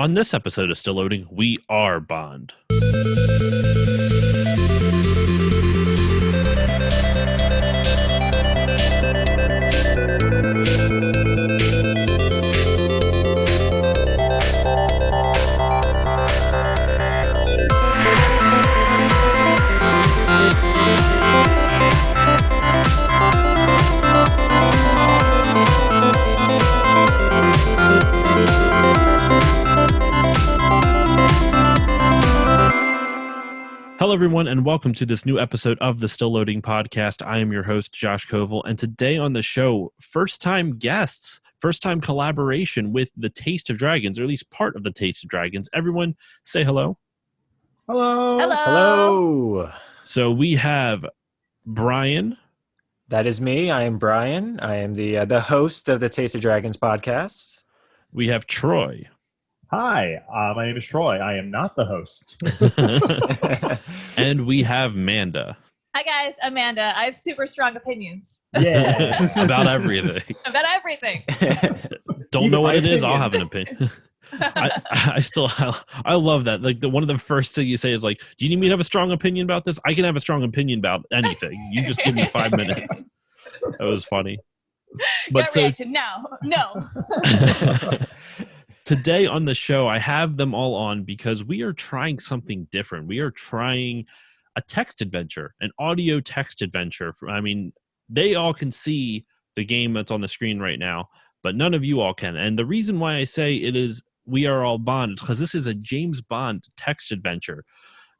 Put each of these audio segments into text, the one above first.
On this episode of Still Loading, we are Bond. Hello, everyone, and welcome to this new episode of the Still Loading podcast. I am your host, Josh Koval, and today on the show, first-time guests, first-time collaboration with the Taste of Dragons, or at least part of the Taste of Dragons. Everyone, say hello. Hello. Hello. Hello. So we have Brian. That is me. I am Brian. I am the host of the Taste of Dragons podcast. We have Troy. Hi, my name is Troy. I am not the host. And we have Manda. Hi guys, I'm Amanda. I have super strong opiniends. Yeah. About everything. About everything. Don't know what it is. I'll opinion. have an opinion. I love that. Like one of the first things you say is like, "Do you need me to have a strong opinion about this?" I can have a strong opinion about anything. You just give me 5 minutes. That was funny. Gut reaction. No. Today on the show, I have them all on because we are trying something different. We are trying a text adventure, an audio text adventure. I mean, they all can see the game that's on the screen right now, but none of you all can. And the reason why I say it is We Are All Bond is because this is a James Bond text adventure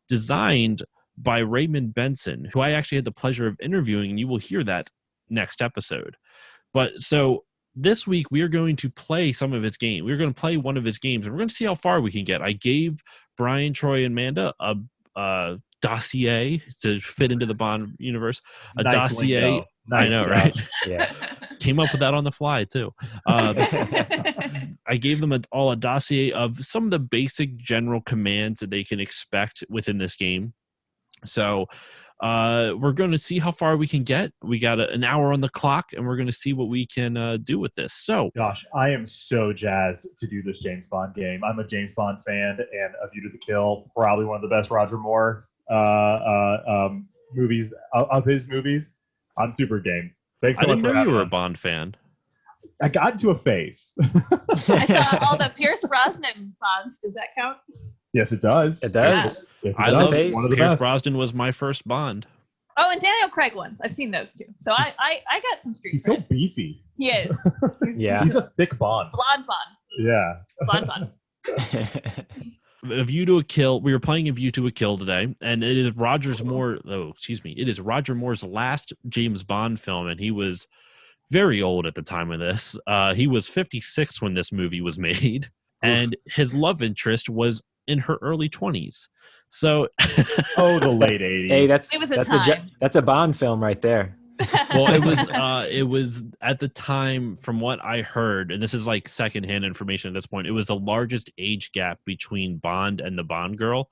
designed by Raymond Benson, who I actually had the pleasure of interviewing, and you will hear that next episode. But so this week, we are going to play some of his game. We're going to play one of his games, and we're going to see how far we can get. I gave Brian, Troy, and Amanda a dossier to fit into the Bond universe. A Nice dossier. lingo. Nice, I know, Josh. right? Yeah. Came up with that on the fly, too. I gave them all a dossier of some of the basic general commands that they can expect within this game. So we're going to see how far we can get. We got an hour on the clock, and we're going to see what we can do with this. So, Josh, I am so jazzed to do this James Bond game. I'm a James Bond fan, and A View to the Kill, probably one of the best Roger Moore movies of his movies. I'm super game. Thanks so I much didn't for know you having were a me. Bond fan. I got into a phase. I saw all the Pierce Brosnan Bonds. Does that count? Yes, it does. It does. It I does. love phase. One of the Pierce best. Brosnan was my first Bond. Oh, and Daniel Craig ones. I've seen those too. So I got some street He's so cred. beefy. He is. Yeah. He's a thick Bond. Blonde Bond. Yeah. Blonde Bond. A View to a Kill. We were playing A View to a Kill today, and it is It is Roger Moore's last James Bond film, and he was very old at the time of this. He was 56 when this movie was made, and his love interest was in her early 20s. So, Oh, the late 80s. Hey, that's It was a that's time. that's a Bond film right there. well, it was at the time, from what I heard, and this is like secondhand information at this point, it was the largest age gap between Bond and the Bond girl.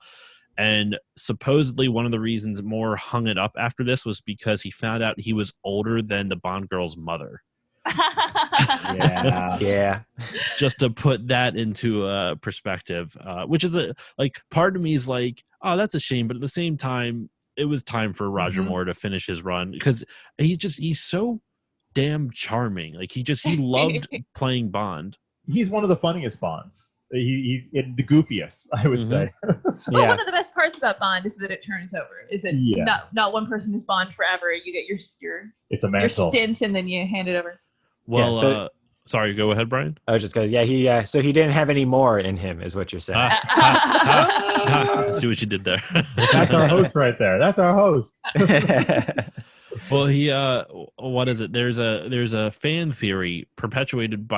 And supposedly one of the reasons Moore hung it up after this was because he found out he was older than the Bond girl's mother. Yeah. Yeah. Just to put that into perspective, which is part of me is like, oh, that's a shame. But at the same time, it was time for Roger Moore to finish his run because he's so damn charming. Like he loved playing Bond. He's one of the funniest Bonds. He the goofiest, I would say. Well, Yeah. one of the best parts about Bond is that it turns over. Is that Yeah. not one person is Bond forever. You get your It's a your mantle. stint and then you hand it over. Well, so- sorry, go ahead, Brian. I was just going. Yeah. So he didn't have any more in him, is what you're saying. I see what you did there. That's our host right there. That's our host. Well, he what is it? There's a fan theory perpetuated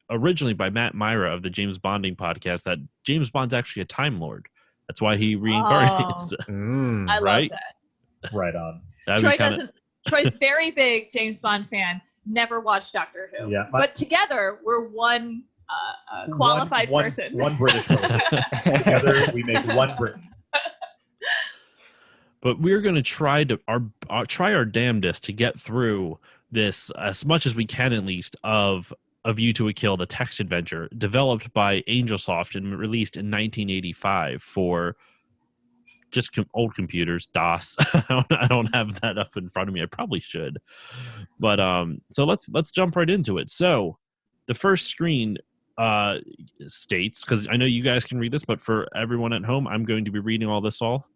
originally by Matt Myra of the James Bonding podcast that James Bond's actually a Time Lord. That's why he reincarnates. Mm. I love Right? that. Right on. That'd Troy be kinda, doesn't. Troy's very big James Bond fan. Never watched Doctor Who. Yeah. But together we're one qualified person. One British person. Together we make one Britain. but we're going to try our damnedest to get through this as much as we can, at least, of A View to a Kill, the text adventure, developed by Angelsoft and released in 1985 for just old computers, DOS. I don't have that up in front of me. I probably should. But so let's jump right into it. So the first screen states, because I know you guys can read this, but for everyone at home, I'm going to be reading all of this off.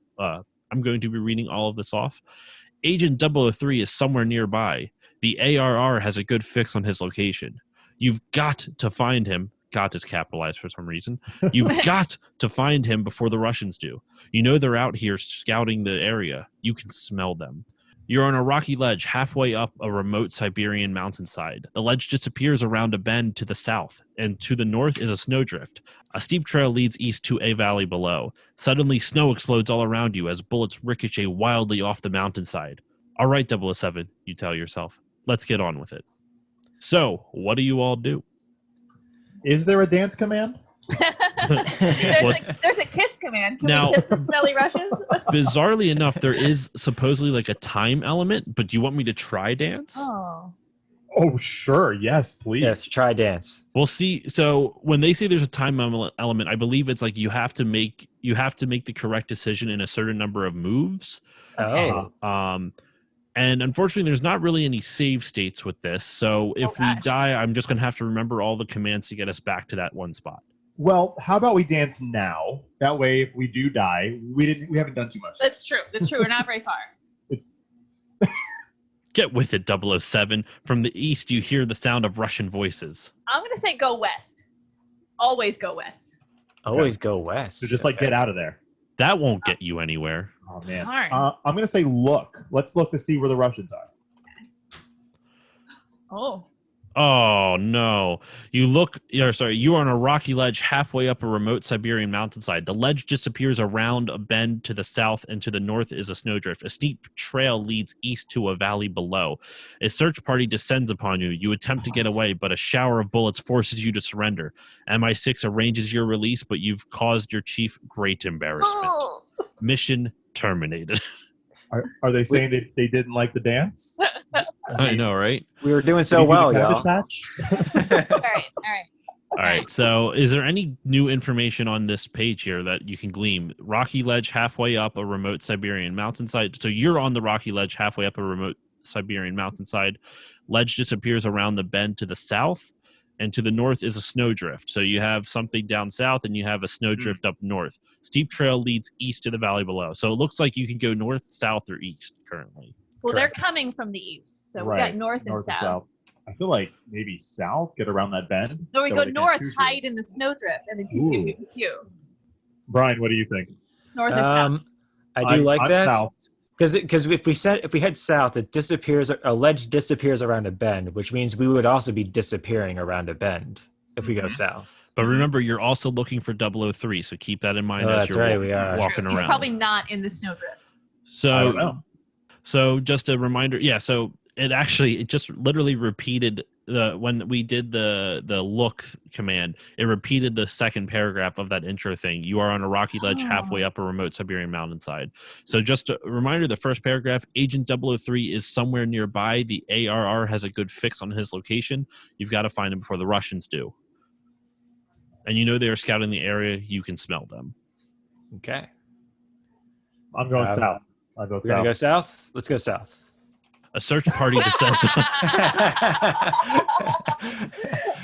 Agent 003 is somewhere nearby. The ARR has a good fix on his location. You've got to find him. Got is capitalized for some reason. You've got to find him before the Russians do. You know they're out here scouting the area. You can smell them. You're on a rocky ledge halfway up a remote Siberian mountainside. The ledge disappears around a bend to the south, and to the north is a snowdrift. A steep trail leads east to a valley below. Suddenly, snow explodes all around you as bullets ricochet wildly off the mountainside. All right, 007, you tell yourself. Let's get on with it. So, what do you all do? Is there a dance command? There's a kiss command. Can we kiss the smelly Russians? Bizarrely enough, there is supposedly like a time element, but do you want me to try dance? Oh, sure. Yes, please. Yes, try dance. We'll see. So when they say there's a time element, I believe it's like you have to make the correct decision in a certain number of moves. Oh. And unfortunately, there's not really any save states with this. So if we die, I'm just going to have to remember all the commands to get us back to that one spot. Well, how about we dance now? That way, if we do die, we haven't done too much. That's true. We're not very far. Get with it, 007. From the east, you hear the sound of Russian voices. I'm going to say go west. Always go west. Always go west. So just get out of there. That won't get you anywhere. Oh, man. Darn. I'm going to say look. Let's look to see where the Russians are. Oh, no. You are on a rocky ledge halfway up a remote Siberian mountainside. The ledge disappears around a bend to the south, and to the north is a snowdrift. A steep trail leads east to a valley below. A search party descends upon you. You attempt to get away, but a shower of bullets forces you to surrender. MI6 arranges your release, but you've caused your chief great embarrassment. Mission terminated. Are they saying they didn't like the dance? I know, right? We were doing so well, y'all. All right. All right. So is there any new information on this page here that you can glean? Rocky ledge halfway up a remote Siberian mountainside. So you're on the rocky ledge halfway up a remote Siberian mountainside. Ledge disappears around the bend to the south, and to the north is a snowdrift. So you have something down south, and you have a snowdrift up north. Steep trail leads east to the valley below. So it looks like you can go north, south, or east currently. Well, Correct. they're coming from the east, so Right. we got north and south. I feel like maybe south, get around that bend. So we That go way they can't north, shoot you. hide in the snowdrift, and then pew. Brian, what do you think? North or south? I do like I'm that. south. Because if we head south, it disappears. A ledge disappears around a bend, which means we would also be disappearing around a bend if we go south. But remember, you're also looking for 003, so keep that in mind as That's you're right, we are. walking He's around. probably not in the snowdrift. I don't know. So just a reminder, so it just literally repeated when we did the look command, it repeated the second paragraph of that intro thing. You are on a rocky ledge halfway up a remote Siberian mountainside. So just a reminder, the first paragraph, Agent 003 is somewhere nearby. The ARR has a good fix on his location. You've got to find him before the Russians do. And you know they are scouting the area. You can smell them. Okay. I'm going south. I'll go We're going to go south? Let's go south. A search party descends.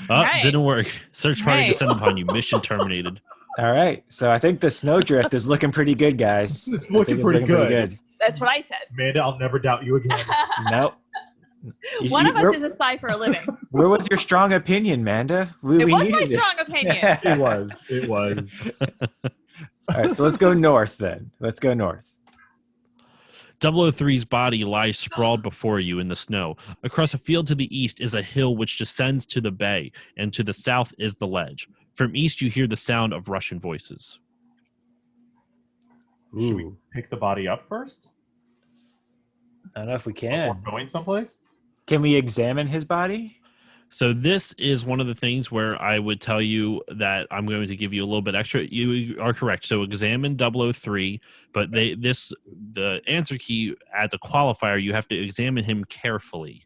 Right. Didn't work. Search party Right. descended upon you. Mission terminated. All right. So I think the snowdrift is looking pretty good, guys. It's I think looking pretty good. That's what I said. Amanda, I'll never doubt you again. Nope. One of us is a spy for a living. Where was your strong opinion, Manda? It was my needed strong opinion. It was. All right, so let's go north then. Let's go north. 003's body lies sprawled before you in the snow. Across a field to the east is a hill which descends to the bay, and to the south is the ledge. From east you hear the sound of Russian voices. Should we pick the body up first? I don't know if we Before can. going someplace? Can we examine his body? So this is one of the things where I would tell you that I'm going to give you a little bit extra. You are correct. So examine 003, but the answer key adds a qualifier. You have to examine him carefully.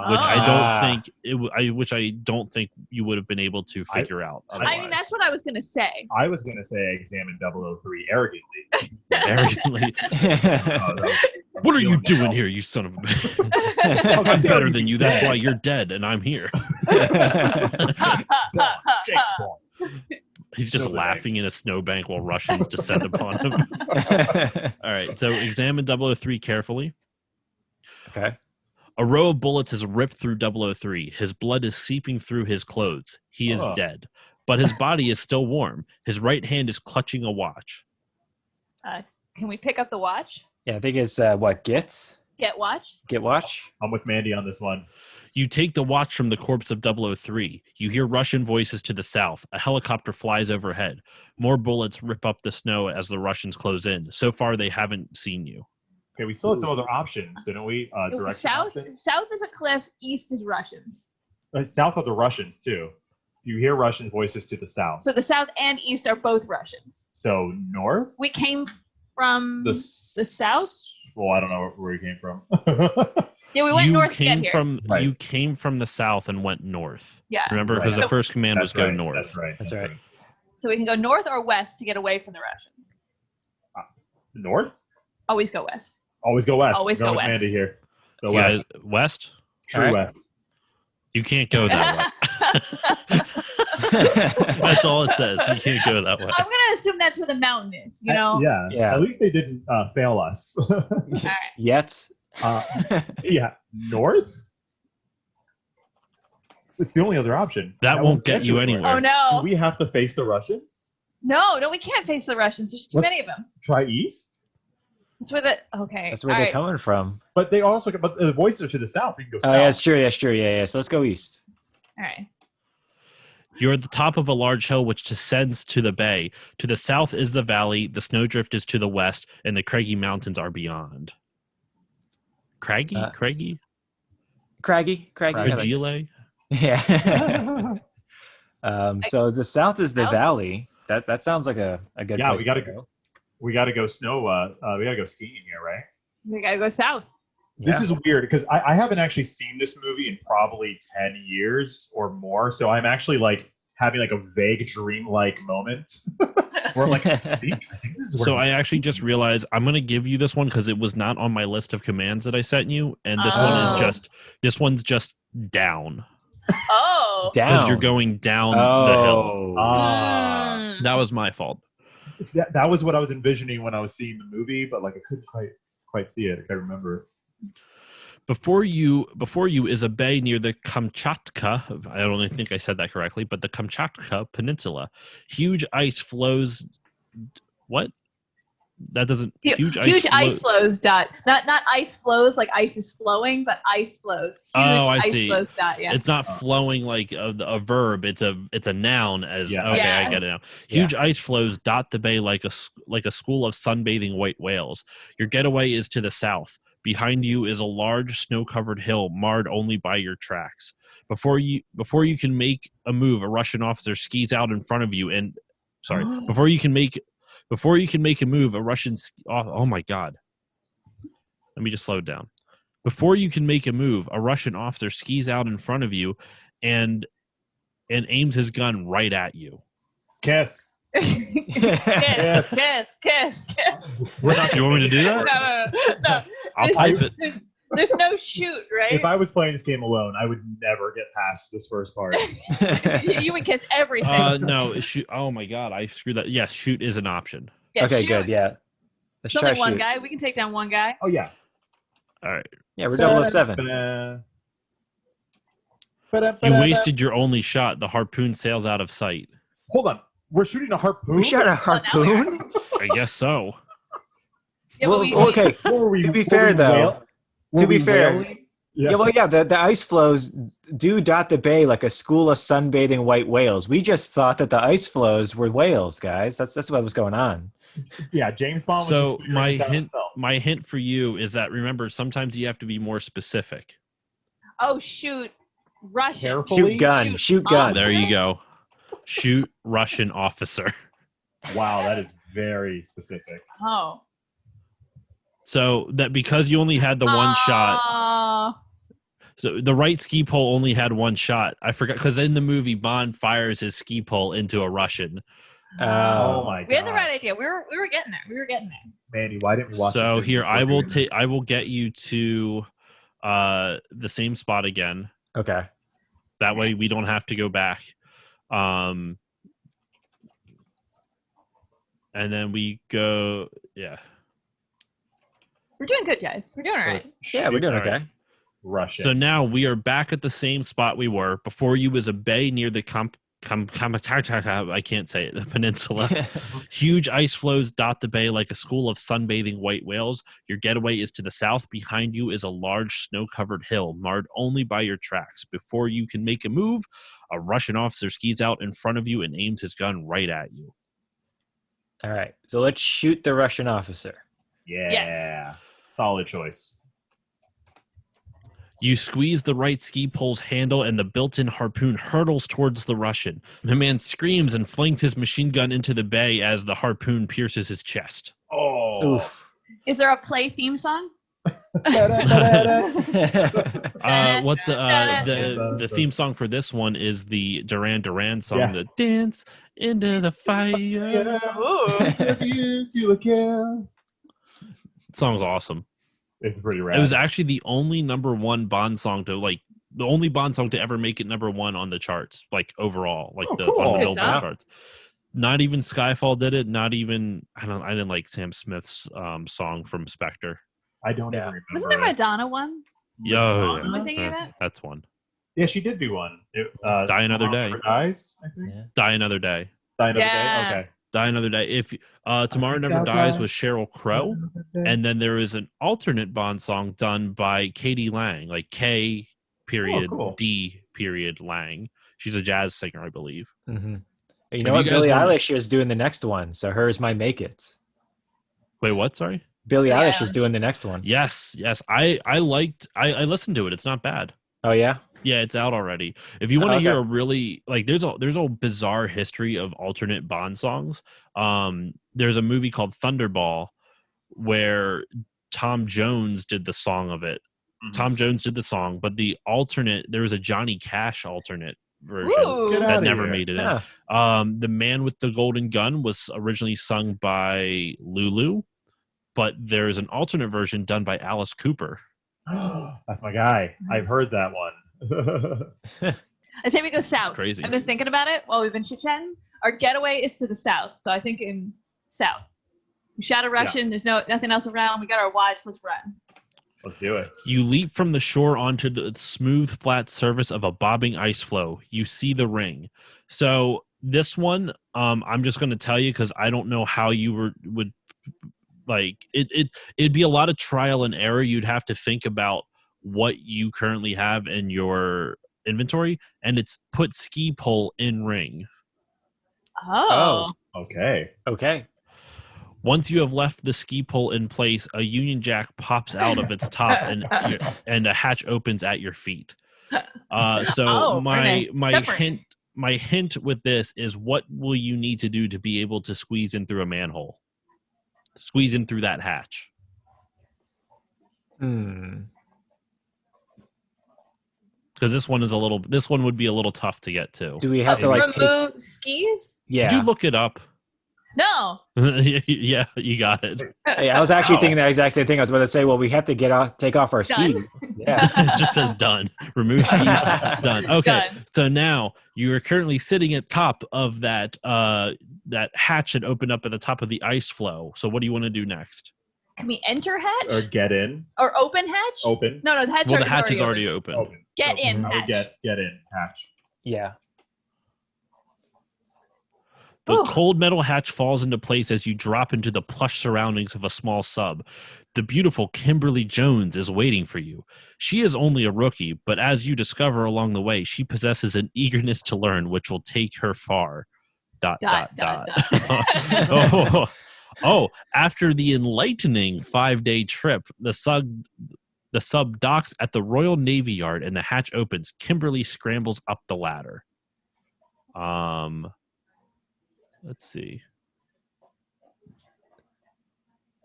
which I don't Ah. think which I don't think you would have been able to figure out. I mean, that's what I was going to say. I was going to say examine 003 arrogantly. Arrogantly. What are you doing here, you son of a bitch? I'm better than you. That's why you're dead, and I'm here. James Bond. He's just Snowbank. laughing in a snowbank while Russians descend upon him. All right, so examine 003 carefully. Okay. A row of bullets is ripped through 003. His blood is seeping through his clothes. He is dead, but his body is still warm. His right hand is clutching a watch. Can we pick up the watch? Yeah, I think it's what gets Get watch? get watch. I'm with Mandy on this one. You take the watch from the corpse of 003. You hear Russian voices to the south. A helicopter flies overhead. More bullets rip up the snow as the Russians close in. So far, they haven't seen you. Okay, we still had some other options, didn't we? Direction South options? south is a cliff, east is Russians. South are the Russians, too. You hear Russian voices to the south. So the south and east are both Russians. So north? We came from the south? Well, I don't know where you came from. Yeah, we went You north to get came here. from Right. you came from the south and went north. Yeah. Remember, because Right. the first command was That's go right, north. That's right. That's right. So we can go north or west to get away from the Russians. North? Always go west. Always go west. Always Going go with west. Mandy here. Go You west. guys- west? True All right. west. You can't go that way. That's all it says. You can't go that way. I'm gonna assume that's where the mountain is. You know. Yeah. Yeah. At least they didn't fail us. All right. Yet. Yeah. North? It's the only other option. That won't get you anywhere. Oh no. Do we have to face the Russians? No, we can't face the Russians. There's too Let's- many of them. Try east? That's where the okay. That's where all they're right. coming from. But they also, but the voices are to the south. We can go south. Oh, yeah, that's true. Yeah, sure. Yeah. So let's go east. All right. You're at the top of a large hill which descends to the bay. To the south is the valley, the snowdrift is to the west, and the craggy mountains are beyond. Craggy? Craggy? Craggy. Fragile? Yeah. So the south is the South? valley. That sounds like a good. Yeah, place we gotta to go. We got to go snow. We got to go skiing here, right? We gotta go south. This is weird because I haven't actually seen this movie in probably 10 years or more. So I'm actually like having like a vague dream-like moment where I'm like, I think this is where So I this- actually just realized I'm going to give you this one because it was not on my list of commands that I sent you. And this one's just down. Oh. Because down. you're going down the hill. Oh. Mm. That was my fault. that was what I was envisioning when I was seeing the movie, but like I couldn't quite see it. I can't remember. Before you is a bay near the Kamchatka. I don't even think I said that correctly, but the Kamchatka Peninsula. Huge ice flows. What? That doesn't. Huge ice flows. Dot. Not ice flows like ice is flowing, but ice flows. Huge Oh, I ice see. Flows, dot, yeah. It's not flowing like a verb. It's a noun. As Yeah. okay, Yeah. I get it now. Huge ice flows dot the bay like a school of sunbathing white whales. Your getaway is to the south. Behind you is a large snow-covered hill marred only by your tracks. Before you can make a move, a Russian officer skis out in front of you and before you can make a move, a Russian oh my god. Let me just slow it down. Before you can make a move, a Russian officer skis out in front of you and aims his gun right at you. Kiss. Kiss. We're not Do you want me to do that? No. I'll type it. There's no shoot, right? If I was playing this game alone, I would never get past this first part. You would kiss everything. No, shoot. Oh my god, I screwed that. Yes, shoot is an option. Yeah, Okay, shoot. good. Yeah. Let's It's try only one shoot. guy. We can take down one guy. Oh yeah. All right. Yeah, we're 007. You wasted your only shot. The harpoon sails out of sight. Hold on. We're shooting a harpoon. We shot a Oh, now we are. harpoon. I guess so. Yeah, Well, but we, okay. What were we- To be were fair, we though, whale- were to be we fair, whaling? Yeah, well, yeah, the ice flows do dot the bay like a school of sunbathing white whales. We just thought that the ice flows were whales, guys. That's what was going on. Yeah, James Bond was So just figuring this out himself. my hint for you is that remember sometimes you have to be more specific. Oh shoot, Russian. Carefully. Shoot gun, shoot gun. There you go. Shoot Russian officer. Wow, that is very specific. Oh. So that because you only had the one shot, So the right ski pole only had one shot. I forgot because in the movie Bond fires his ski pole into a Russian. Oh my god. We had the right idea. We were getting there. We were getting there. Mandy, why didn't we watch So this here before I will doing this? I will get you to the same spot again. Okay. That way we don't have to go back. And then we go, yeah. We're doing good, guys. We're doing all right. Yeah, we're doing All right. okay. Russian. So now we are back at the same spot we were. Before you was a bay near the I can't say it, the peninsula. Huge ice flows dot the bay like a school of sunbathing white whales. Your getaway is to the south. Behind you is a large snow-covered hill, marred only by your tracks. Before you can make a move, a Russian officer skis out in front of you and aims his gun right at you. All right. So let's shoot the Russian officer. Yeah. Yes. Solid choice. You squeeze the right ski pole's handle and the built-in harpoon hurtles towards the Russian. The man screams and flings his machine gun into the bay as the harpoon pierces his chest. Oh. Oof. Is there a play theme song? What's the theme song for this one is the Duran Duran song, Yeah. the Dance into the Fire. Ooh. You to a kill. Song's awesome. It's pretty rad. It was actually the only number one Bond song the only Bond song to ever make it number one on the charts, like overall, like Oh, on cool. the Good Billboard job. charts. Not even Skyfall did it. Not even I didn't like Sam Smith's song from Spectre. I don't Yeah. even remember. Wasn't there a it. Madonna one? Yo, Am I thinking of yeah, it? that's one. Yeah, she did do one. Die Another Tomorrow Day. Never Dies, I think. Yeah. Die Another Day. Die Another Yeah. Day? Okay. Die Another Day. If Tomorrow think Never I'll Dies die. was Sheryl Crow, and then there is an alternate Bond song done by Katie Lang, like K period cool. D period Lang. She's a jazz singer, I believe. Mm-hmm. You Have know you what? guys Billie wanna- Eilish is doing the next one, so hers might make it. Wait, what? Sorry. Billie Yeah. Eilish is doing the next one. Yes. I listened to it. It's not bad. Oh yeah. Yeah, it's out already. If you want to Okay. hear a really there's a bizarre history of alternate Bond songs. There's a movie called Thunderball where Tom Jones did the song of it. Tom Jones did the song, but the alternate there was a Johnny Cash alternate version Ooh. Get that outta never here. made it Yeah. in. The Man with the Golden Gun was originally sung by Lulu, but there's an alternate version done by Alice Cooper. That's my guy. I've heard that one. I say we go south. crazy. I've been thinking about it while we've been chit-chatting. Our getaway is to the south, so I think in south. We shot a Russian. There's nothing else around. We got our wives. Let's run. Let's do it. You leap from the shore onto the smooth, flat surface of a bobbing ice floe. You see the ring. So this one, I'm just going to tell you because I don't know how you would like it. It'd be a lot of trial and error. You'd have to think about what you currently have in your inventory, and it's put ski pole in ring. Oh. Okay. Okay. Once you have left the ski pole in place, a Union Jack pops out of its top and a hatch opens at your feet. So Oh, my Separate. hint with this is what will you need to do to be able to squeeze in through a manhole? Squeeze in through that hatch. Because this one would be a little tough to get to. Do we have to like take? remove skis? Yeah. Did you look it up? No. Yeah, you got it. Hey, I was actually Wow. thinking that exact same thing. I was about to say, well, we have to take off our Done. skis. Yeah. It just says done. Remove skis. Done. Okay. Done. So now you are currently sitting at top of that hatch that opened up at the top of the ice floe. So what do you want to do next? Can we enter hatch? Or get in. Or open hatch? Open. No, the hatch. Well, the hatch is already open. Open. Get So in I would hatch. get in hatch. Yeah. The Ooh. cold metal hatch falls into place as you drop into the plush surroundings of a small sub. The beautiful Kimberly Jones is waiting for you. She is only a rookie, but as you discover along the way, she possesses an eagerness to learn which will take her far. ... Oh, after the enlightening 5-day trip, the sub docks at the Royal Navy Yard and the hatch opens. Kimberly scrambles up the ladder. Let's see.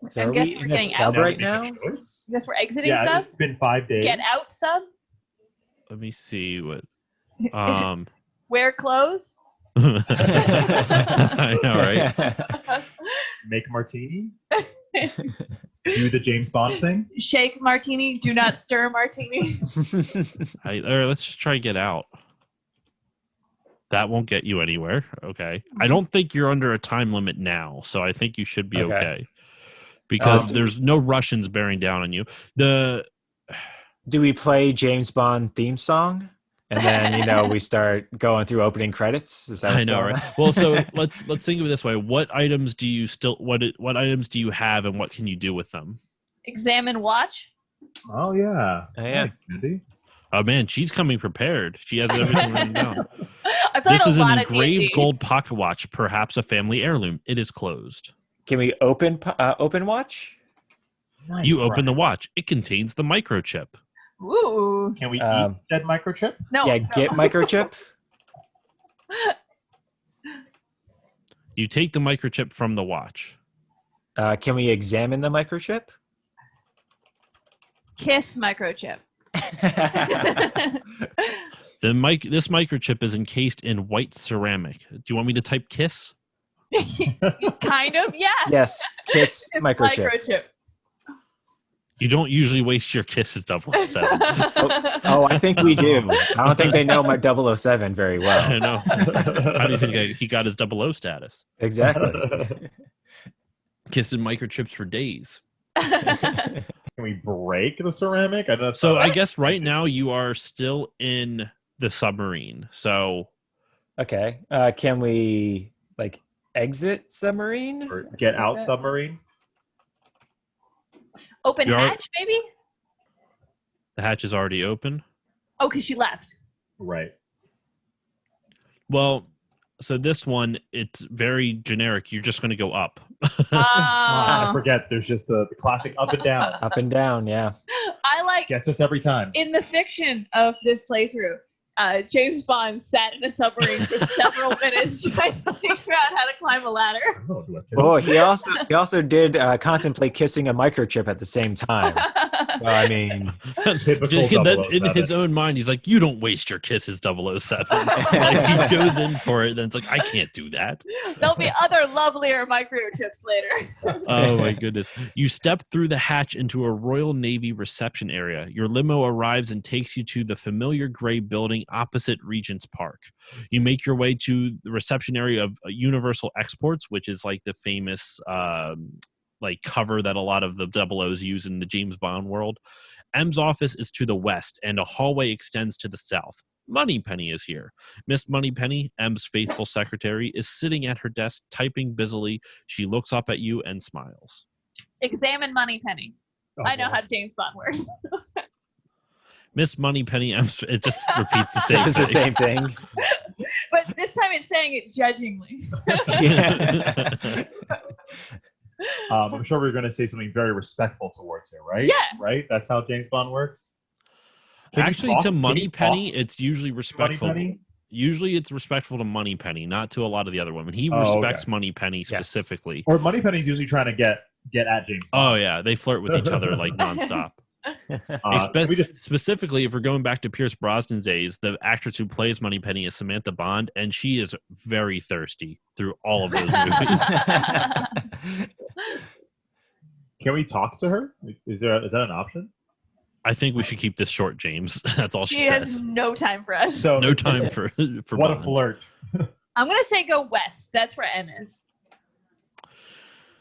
So I are guess we we're in a getting sub out. right Now we now? make a choice. I guess we're exiting Yeah, sub. it's been 5 days. Get out sub. let me see what. Is it wear clothes? I know, right? Make martini. Do the James Bond thing. Shake martini. Do not stir martini. Let's just try get out. That won't get you anywhere. Okay. I don't think you're under a time limit now, so I think you should be okay. Because there's no Russians bearing down on you. Do we play James Bond theme song? And then, we start going through opening credits. Is that what's going on? Well, so let's think of it this way. What items do you what items do you have and what can you do with them? Examine watch. Oh yeah. Yeah. Andy. Oh man, she's coming prepared. She has everything written down. I played This a is lot an of engraved D&D. gold pocket watch, perhaps a family heirloom. It is closed. Can we open watch? Nice, You open Brian. the watch. It contains the microchip. Ooh. Can we eat said microchip? No. Yeah, no. get microchip. You take the microchip from the watch. Can we examine the microchip? Kiss microchip. This microchip is encased in white ceramic. Do you want me to type kiss? Kind of, yeah. Yes, kiss Kiss microchip. You don't usually waste your kisses 007. Oh, I think we do. I don't think they know my 007 very well. I know. How do you think he got his 00 status? Exactly. Kissing microchips for days. Can we break the ceramic? So I guess right now you are still in the submarine. So Okay. Can we exit submarine? or get out that? submarine. Open You're- hatch, maybe? the hatch is already open. Oh, because she left. Right. Well, so this one, it's very generic. You're just going to go up. I Oh. forget. There's just the classic up and down. Up and down, yeah. I like, Gets us every time. in the fiction of this playthrough, James Bond sat in a submarine for several minutes trying to figure out how to climb a ladder. Oh, do I kiss Oh, him? he also did contemplate kissing a microchip at the same time. So, I mean, Typical In 007. his own mind, he's like, you don't waste your kisses, 007. Like, he goes in for it, then it's like, I can't do that. There'll be other lovelier microchips later. Oh my goodness. You step through the hatch into a Royal Navy reception area. Your limo arrives and takes you to the familiar gray building opposite Regent's Park. You make your way to the reception area of Universal Exports, which is like the famous cover that a lot of the 00s use in the James Bond world. M's office is to the west and a hallway extends to the south. Moneypenny is here. Miss Moneypenny, M's faithful secretary, is sitting at her desk typing busily. She looks up at you and smiles. Examine Moneypenny. Oh, I know boy. how James Bond works. Miss Moneypenny, it just repeats the same it's thing. the same thing. But this time it's saying it judgingly. Yeah. I'm sure we're going to say something very respectful towards her, right? Yeah. Right? That's how James Bond works? Can you Actually, talk? to Can you Moneypenny, talk it's usually respectful. Moneypenny? Usually it's respectful to Moneypenny, not to a lot of the other women. He Oh, okay. respects Moneypenny specifically. Or Moneypenny's usually trying to get at James Oh, Bond. yeah. They flirt with each other like nonstop. We just Specifically, if we're going back to Pierce Brosnan's days, the actress who plays Moneypenny is Samantha Bond, and she is very thirsty through all of those movies. Can we talk to her? Is that an option? I think we should keep this short, James. That's all she She has says. no time for us. So No time for what a Bond. flirt. I'm going to say go west. That's where M is.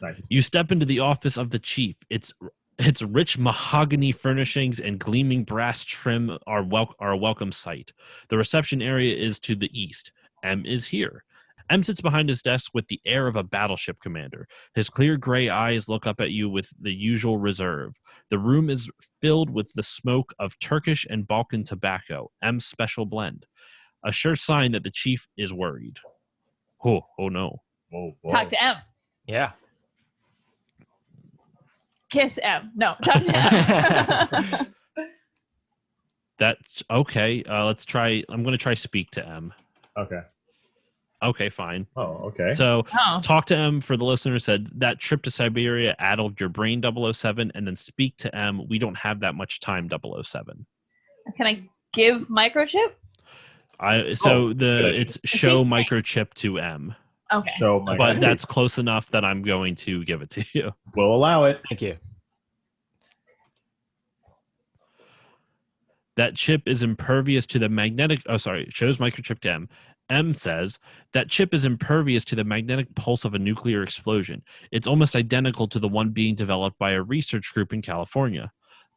Nice. You step into the office of the chief. Its rich mahogany furnishings and gleaming brass trim are a welcome sight. The reception area is to the east. M is here. M sits behind his desk with the air of a battleship commander. His clear gray eyes look up at you with the usual reserve. The room is filled with the smoke of Turkish and Balkan tobacco, M's special blend. A sure sign that the chief is worried. Oh no. Whoa, whoa. Talk to M. Yeah. Kiss M. No, talk to M. That's okay. Let's try. I'm going to try speak to M. Okay. Okay, fine. Oh, okay. So Oh. talk to M for the listener said that trip to Siberia addled your brain 007 and then speak to M. We don't have that much time 007. Can I give microchip? It's show microchip to M. Okay. So my But that's close enough that I'm going to give it to you. We'll allow it. Thank you. That chip is impervious to the magnetic. Oh, sorry. It shows microchip to M. M says that chip is impervious to the magnetic pulse of a nuclear explosion. It's almost identical to the one being developed by a research group in California.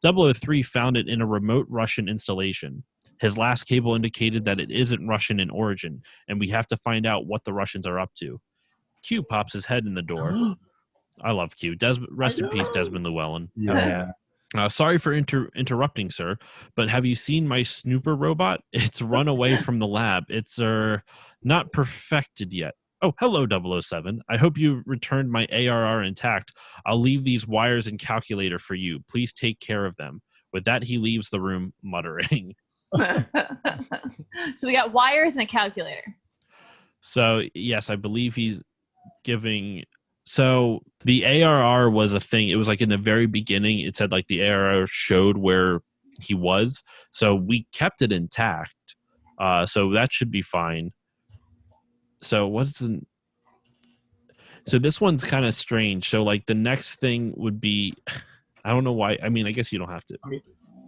003 found it in a remote Russian installation. His last cable indicated that it isn't Russian in origin, and we have to find out what the Russians are up to. Q pops his head in the door. I love Q. Rest in peace, Desmond Llewellyn. Yeah. Sorry for interrupting, sir, but have you seen my snooper robot? It's run away from the lab. It's not perfected yet. Oh, hello, 007. I hope you returned my ARR intact. I'll leave these wires and calculator for you. Please take care of them. With that, he leaves the room muttering. So we got wires and a calculator. So, yes, I believe he's giving... So the ARR was a thing. It was like in the very beginning, it said like the ARR showed where he was. So we kept it intact. So that should be fine. So so this one's kind of strange. So like the next thing would be, I don't know why. I mean, I guess you don't have to.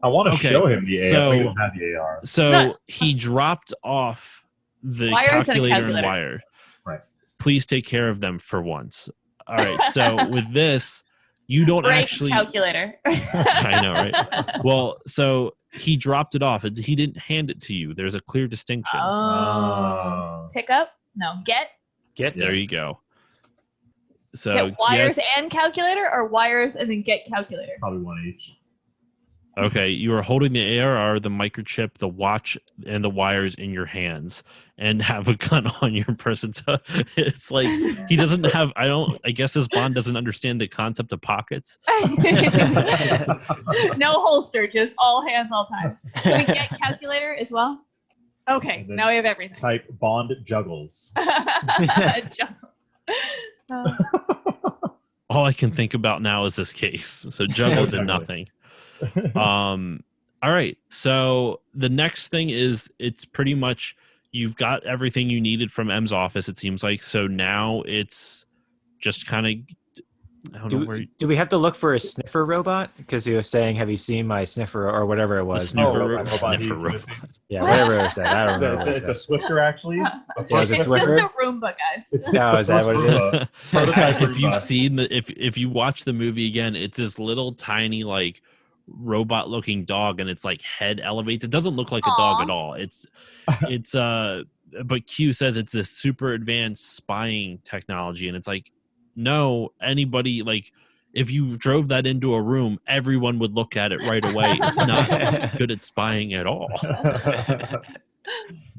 I want to show him the AR. So, we don't have the AR. So he dropped off the Wires and a calculator and calculator. wire. Right. Please take care of them for once. All right. So with this, you don't Break actually calculator. I know, right? Well, so he dropped it off. He didn't hand it to you. There's a clear distinction. Oh. Pick up? No. Get? There you go. So Get wires and calculator, or wires and then get calculator? Probably one each. Okay, you are holding the ARR, the microchip, the watch, and the wires in your hands, and have a gun on your person. So it's like he doesn't have. I guess this Bond doesn't understand the concept of pockets. No holster, just all hands, all times. Can we get calculator as well? Okay, now we have everything. Type Bond juggles. Juggle. All I can think about now is this case. So juggle did nothing. All right. So the next thing is it's pretty much you've got everything you needed from M's office, it seems like. So now it's just kind of do we have to look for a sniffer robot? Because he was saying, have you seen my sniffer or whatever it was? Sniffer robot. Yeah, whatever it said. I don't know. It's a Swifter, actually. Was it It's Swiffer? just a Roomba, guys. No, is that what it is? Prototype If you've Roomba. seen if you watch the movie again, it's this little tiny like robot looking dog, and it's like head elevates. It doesn't look like a dog at all. It's but Q says it's this super advanced spying technology, and it's like, no, anybody, like if you drove that into a room, everyone would look at it right away. It's not good at spying at all.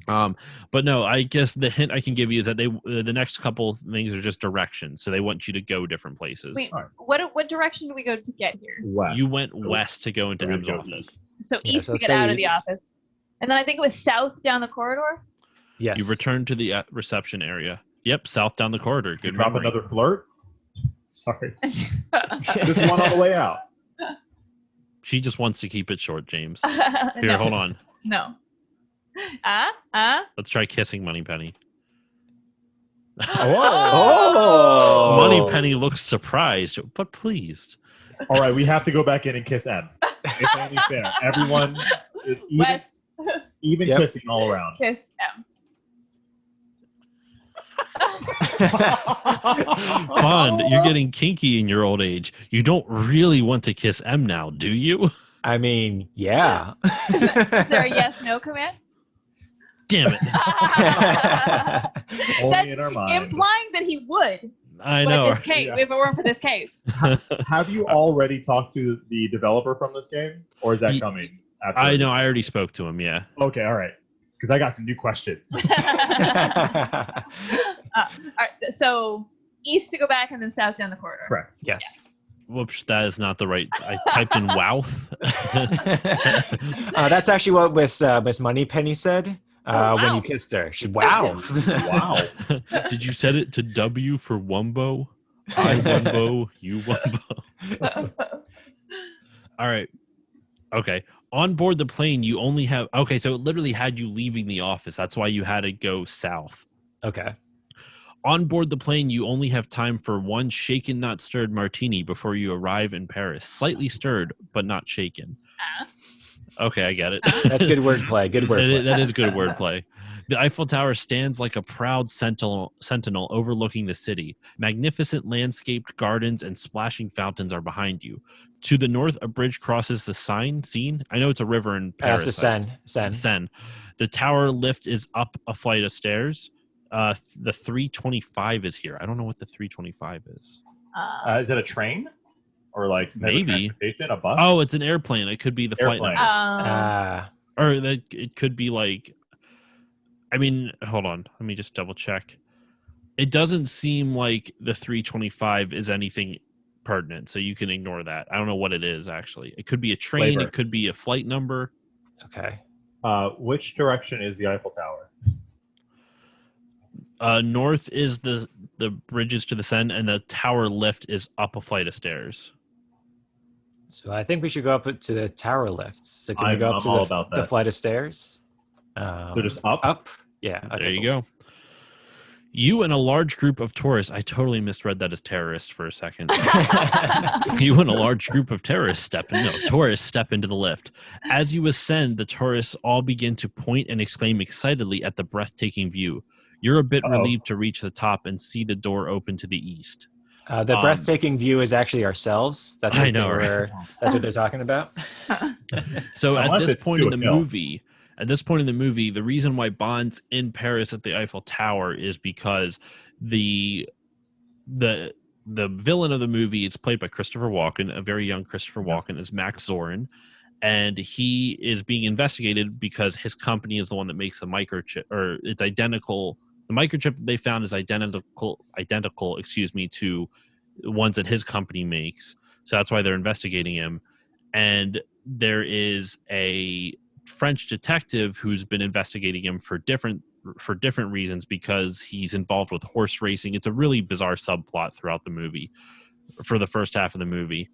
But no, I guess the hint I can give you is that the next couple things are just directions. So they want you to go different places. Wait, what direction do we go to get here? West. You went west to go into We're M's gonna go office. So Yeah, east so to get stay out of the east. office. And then I think it was south down the corridor. Yes. You return to the reception area. Yep, south down the corridor. Good Drop memory. another flirt. Sorry. Just one on the way out. She just wants to keep it short, James. No. Here, hold on. No. Let's try kissing Moneypenny. Oh. Moneypenny looks surprised but pleased. All right, we have to go back in and kiss M. It's only fair. Everyone, West. even Yep. kissing all around. Kiss M. Bond, you're getting kinky in your old age. You don't really want to kiss M now, do you? I mean, yeah. Is there a yes/no command? Damn it. Only That's in our mind. implying that he would. I But know. this case, if it weren't for this case. Have you already talked to the developer from this game, or is that coming? After? I know. I already spoke to him, yeah. Okay, all right. Because I got some new questions. All right, so east to go back and then south down the corridor. Correct. Yes. Whoops, that is not the right. I typed in wouth. That's actually what Miss Moneypenny said wow. when you kissed her. She wow. Wow. Did you set it to W for Wumbo? I Wumbo, you Wumbo. All right. Okay. On board the plane, you only have... Okay, so it literally had you leaving the office. That's why you had to go south. Okay. On board the plane, you only have time for one shaken, not stirred martini before you arrive in Paris. Slightly stirred, but not shaken. Okay, I get it. That's good wordplay. Good wordplay. That is good wordplay. The Eiffel Tower stands like a proud sentinel overlooking the city. Magnificent landscaped gardens and splashing fountains are behind you. To the north, a bridge crosses the Seine. I know it's a river in Paris. That's the Seine. The tower lift is up a flight of stairs. The 325 is here. I don't know what the 325 is. Is it a train? Or like maybe a bus? Oh, it's an airplane. It could be the flight Oh. number. Or it could be like... I mean, hold on. Let me just double check. It doesn't seem like the 325 is anything pertinent, so you can ignore that. I don't know what it is, actually. It could be a train. Flavor. It could be a flight number. Okay. Which direction is the Eiffel Tower? North is the bridges to the Seine, and the tower lift is up a flight of stairs. So I think we should go up to the tower lifts. So can we go up all to about the that. flight of stairs? They're just up? Up? Yeah. Okay, There you go. You and a large group of tourists... I totally misread that as terrorists for a second. You and a large group of tourists step into the lift. As you ascend, the tourists all begin to point and exclaim excitedly at the breathtaking view. You're a bit relieved to reach the top and see the door open to the east. The breathtaking view is actually ourselves. That's what I know, right? That's what they're talking about. So at Unless this it's point to in a the hill. movie, the reason why Bond's in Paris at the Eiffel Tower is because the villain of the movie is played by Christopher Walken, a very young Christopher Walken, is Max Zorin, and he is being investigated because his company is the one that makes the microchip, or it's identical. The microchip that they found is identical, to ones that his company makes. So that's why they're investigating him. And there is a French detective who's been investigating him for different reasons because he's involved with horse racing. It's a really bizarre subplot throughout the movie for the first half of the movie.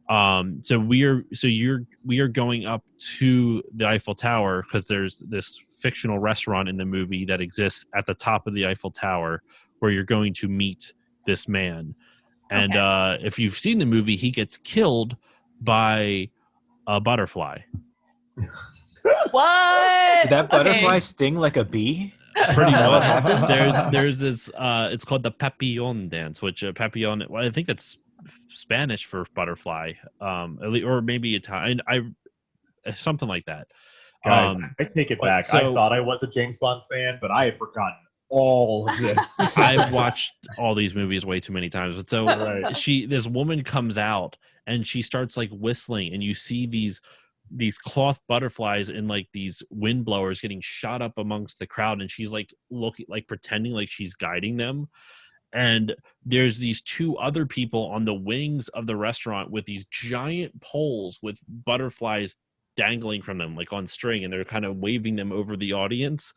So we are going up to the Eiffel Tower because there's this fictional restaurant in the movie that exists at the top of the Eiffel Tower where you're going to meet this man. And if you've seen the movie, he gets killed by a butterfly. What? Did that butterfly sting like a bee? Pretty That what much. happened? There's this. It's called the papillon dance, which papillon. Well, I think that's Spanish for butterfly, or maybe Italian. Something like that. Guys, I take it back. I thought I was a James Bond fan, but I had forgotten all of this. I've watched all these movies way too many times. But so Right. this woman comes out and she starts like whistling, and you see these cloth butterflies in like these wind blowers getting shot up amongst the crowd, and she's like looking, like pretending like she's guiding them. And there's these two other people on the wings of the restaurant with these giant poles with butterflies dangling from them, like on string, and they're kind of waving them over the audience.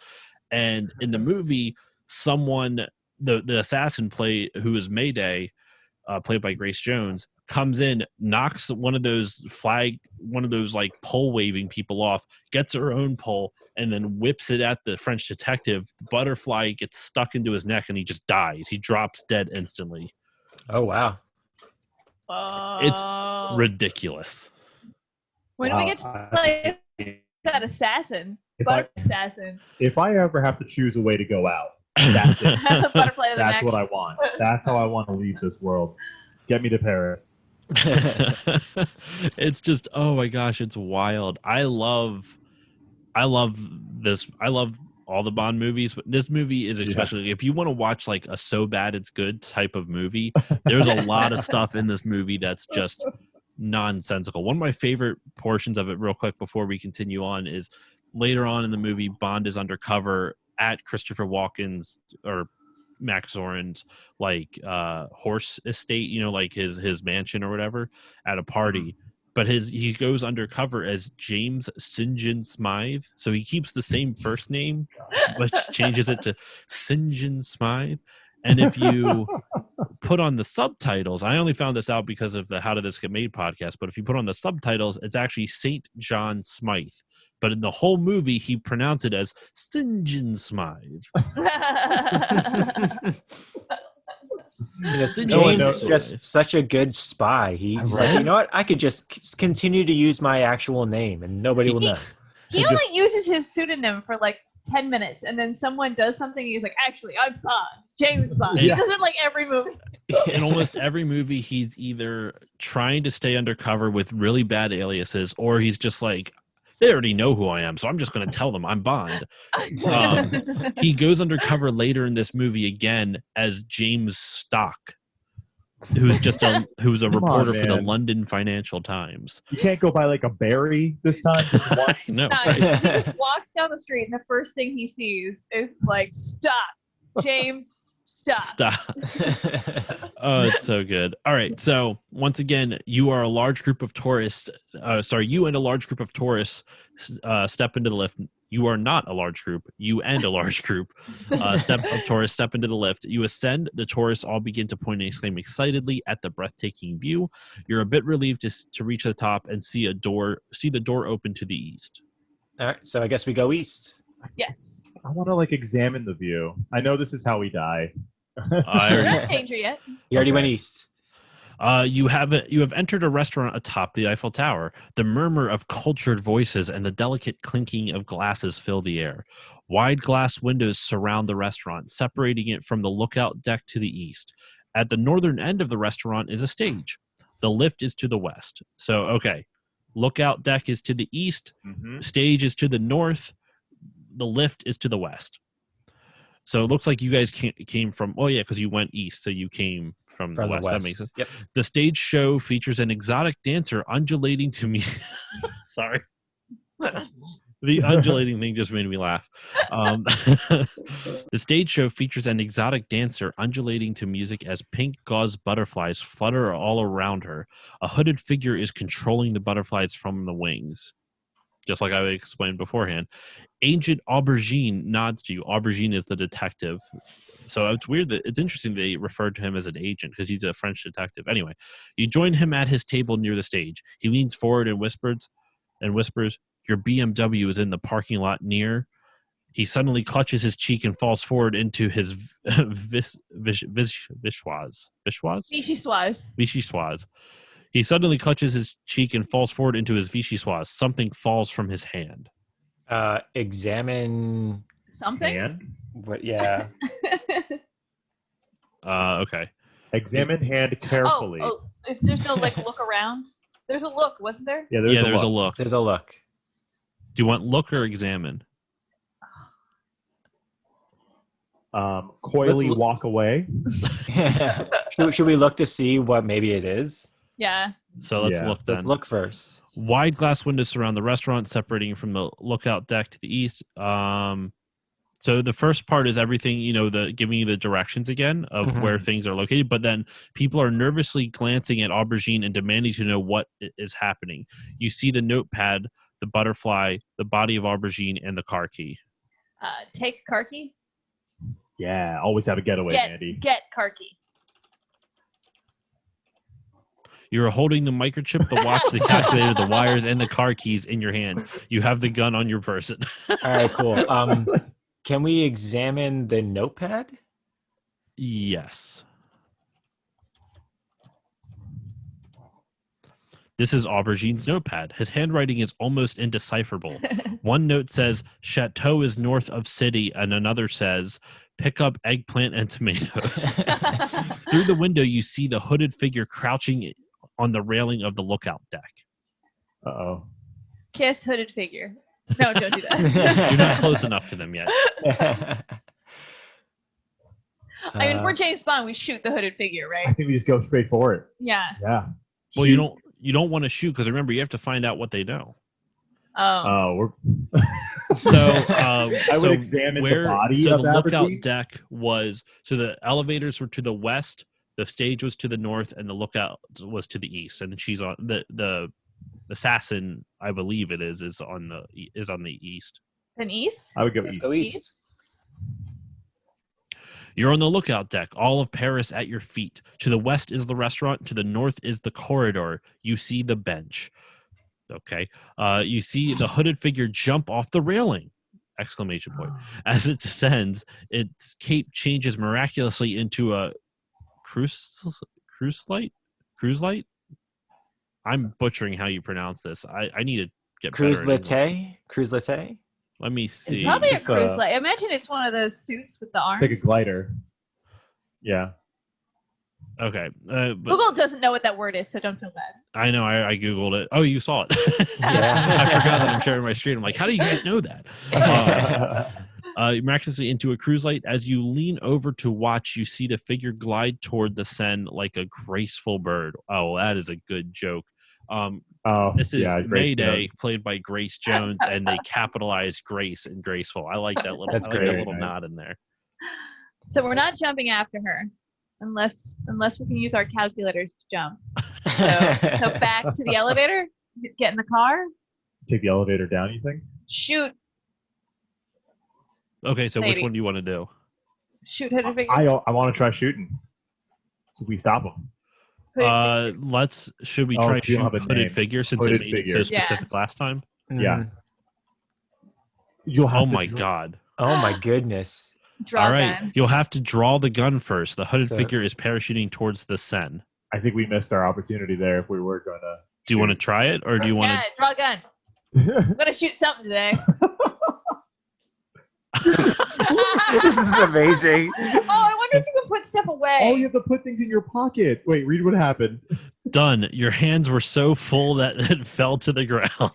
And in the movie, someone, the assassin who is Mayday, played by Grace Jones, comes in, knocks one of those like pole waving people off, gets her own pole, and then whips it at the French detective. The butterfly gets stuck into his neck and he just dies. He drops dead instantly. Oh, wow. It's ridiculous. When do we get to play that assassin? Assassin. If I ever have to choose a way to go out, that's it. Butterfly of the That's neck. what I want. That's how I want to leave this world. Get me to Paris. It's just, oh my gosh, it's wild. I love this. I love all the Bond movies, but this movie is especially, if you want to watch like a so bad it's good type of movie, there's a lot of stuff in this movie that's just nonsensical. One of my favorite portions of it, real quick before we continue on, is later on in the movie, Bond is undercover at Christopher Walken's or Max Zorin's like horse estate, like his mansion or whatever, at a party. But he goes undercover as James St. John Smythe, so he keeps the same first name, but changes it to St. John Smythe. And if you put on the subtitles, I only found this out because of the How Did This Get Made podcast, but if you put on the subtitles, it's actually St. John Smythe. But in the whole movie, he pronounced it as St. John Smythe. James No, is just such a good spy. He's like, you know what? I could just continue to use my actual name and nobody will know. He only uses his pseudonym for like 10 minutes, and then someone does something, he's like, actually, I'm Bond, James Bond. He does it like every movie. In almost every movie, he's either trying to stay undercover with really bad aliases, or he's just like, they already know who I am, so I'm just going to tell them I'm Bond. He goes undercover later in this movie again as James Stock, who's a reporter for the London Financial Times. You can't go by like a berry this time. Just one. No, He just walks down the street, and the first thing he sees is like, stop, James, stop. Oh, it's so good. All right, so once again, you are a large group of tourists. You and a large group of tourists step into the lift. You are not a large group. You and a large group step into the lift. You ascend. The tourists all begin to point and exclaim excitedly at the breathtaking view. You're a bit relieved to reach the top and see the door open to the east. All right, so I guess we go east. Yes. I want to like examine the view. I know this is how we die. Not danger yet. You already went east. You have entered a restaurant atop the Eiffel Tower. The murmur of cultured voices and the delicate clinking of glasses fill the air. Wide glass windows surround the restaurant, separating it from the lookout deck to the east. At the northern end of the restaurant is a stage. The lift is to the west. So, okay. Lookout deck is to the east. Mm-hmm. Stage is to the north. The lift is to the west. So it looks like you guys came from, because you went east, so you came from the west. That makes sense. Yep. The stage show features an exotic dancer undulating to me. Sorry. The undulating thing just made me laugh. The stage show features an exotic dancer undulating to music as pink gauze butterflies flutter all around her. A hooded figure is controlling the butterflies from the wings, just like I explained beforehand. Agent Aubergine nods to you. Aubergine is the detective. So it's weird that it's interesting they referred to him as an agent because he's a French detective. Anyway, you join him at his table near the stage. He leans forward and whispers, your BMW is in the parking lot near. He suddenly clutches his cheek and falls forward into his vichyssoise. He suddenly clutches his cheek and falls forward into his vichyssoise. Something falls from his hand. Examine something. Hand? What? Yeah. Okay. Examine hand carefully. There's no like look around. There's a look, wasn't there? Yeah, there's a look. There's a look. Do you want look or examine? Coyly walk away. Should we look to see what maybe it is? Yeah. So let's look then. Let's look first. Wide glass windows surround the restaurant, separating from the lookout deck to the east. So the first part is everything, giving you the directions again of where things are located. But then people are nervously glancing at Aubergine and demanding to know what is happening. You see the notepad, the butterfly, the body of Aubergine, and the car key. Take car key. Yeah, always have a getaway, Andy. Get car key. You're holding the microchip, the watch, the calculator, the wires, and the car keys in your hands. You have the gun on your person. All right, cool. Can we examine the notepad? Yes. This is Aubergine's notepad. His handwriting is almost indecipherable. One note says, Chateau is north of city, and another says, pick up eggplant and tomatoes. Through the window, you see the hooded figure crouching on the railing of the lookout deck. Uh-oh. Kiss hooded figure. No, don't do that. You're not close enough to them yet. I mean, if we're James Bond, we shoot the hooded figure, right? I think we just go straight for it. Yeah. Yeah. Well, you don't want to shoot because remember you have to find out what they know. Oh, I would examine the body so of the lookout Aubergine. deck was the elevators were to the west, the stage was to the north, and the lookout was to the east. And she's on the assassin, I believe it is on the east. An east? I would go Let's east. go east. You're on the lookout deck, all of Paris at your feet. To the west is the restaurant, to the north is the corridor. You see the bench. Okay. You see the hooded figure jump off the railing. Exclamation point. As it descends, its cape changes miraculously into a cruise light. I'm butchering how you pronounce this. I need to get Cruise better at English. Cruise latte. Let me see. Probably a It's, cruise light. Imagine it's one of those suits with the arms. It's like a glider. Yeah. Okay. But Google doesn't know what that word is, so don't feel bad. I know. I Googled it. Oh, you saw it. Yeah. I forgot that I'm sharing my screen. I'm like, how do you guys know that? Miraculously into a cruise light. As you lean over to watch, you see the figure glide toward the Seine like a graceful bird. Oh, that is a good joke. This is Mayday, played by Grace Jones, and they capitalized Grace and graceful. I like that little, That's that great. little nod in there. So we're not jumping after her, unless we can use our calculators to jump. So back to the elevator. Get in the car. Take the elevator down, you think? Shoot. Okay, so which Maybe. one do you want to do? Shoot hooded figure. I want to try shooting. So we stop them. Hooded figure. Should we Oh, try you don't shoot have a hooded name. figure since Hooded it made it so figure. specific last time? Yeah. You'll have Oh to my god. Oh my goodness. Draw All right, gun. you'll have to draw the gun first. The hooded So- figure is parachuting towards the Seine. I think we missed our opportunity there if we were going to. Do you want to try it, or do you want Yeah, to? draw a gun. I'm gonna shoot something today. This is amazing. Oh, I wonder if you can put stuff away. Oh, you have to put things in your pocket. Wait, read what happened. Done. Your hands were so full that it fell to the ground.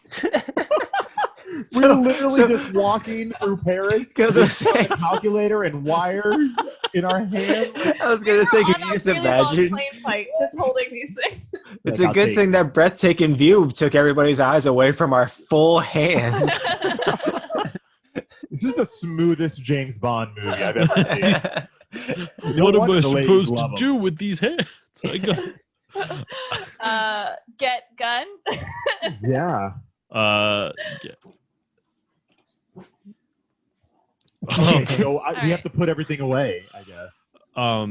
We were literally just walking through Paris Because with a calculator and wires in our hands. I was gonna say, We're could on you a just really long imagine? plane fight, just holding these things. It's Like, a good I'll thing that breathtaking view took everybody's eyes away from our full hands. This is the smoothest James Bond movie I've ever seen. No What am wonder I the ladies supposed to love 'em. do with these hands? I got, Get gun. Yeah. yeah. So we right. have to put everything away, I guess. All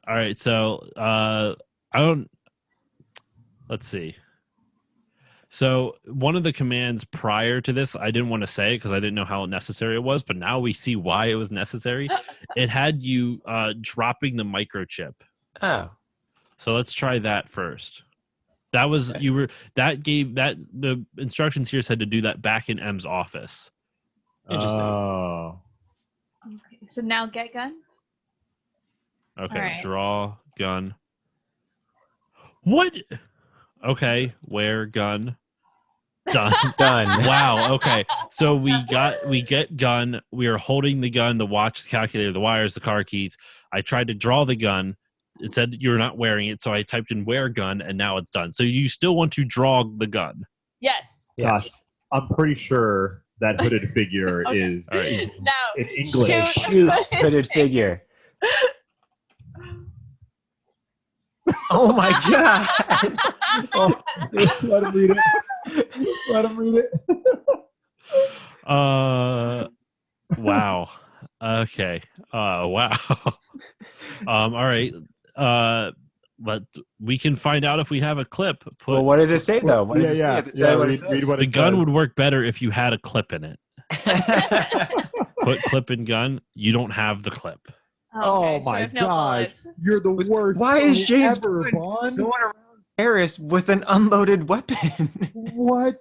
right, so I don't. Let's see. So one of the commands prior to this, I didn't want to say because I didn't know how necessary it was, but now we see why it was necessary. It had you dropping the microchip. Oh. So let's try that first. That was the instructions here said to do that back in M's office. Interesting. Oh. Okay, so now get gun. Okay, All right. draw gun. What? Okay, where gun? Done. Done. Wow. Okay. So we get gun. We are holding the gun, the watch, the calculator, the wires, the car keys. I tried to draw the gun. It said you're not wearing it, so I typed in wear gun, and now it's done. So you still want to draw the gun? Yes. Yes. Gosh, I'm pretty sure that hooded figure Okay. is All right. Now in English. Shoot, hooded figure. Oh my god! Oh, Let him read it. Let him read it. Wow. Okay. Wow. All right. But we can find out if we have a clip. well, what does it say though? What does it say? Yeah, Does it say what it read says? what The it gun says. would work better if you had a clip in it. Put clip in gun. You don't have the clip. Oh Okay, so my I have no gosh. bullets. You're the worst. Why is thing James ever, Bond Bond? going around Paris with an unloaded weapon? What?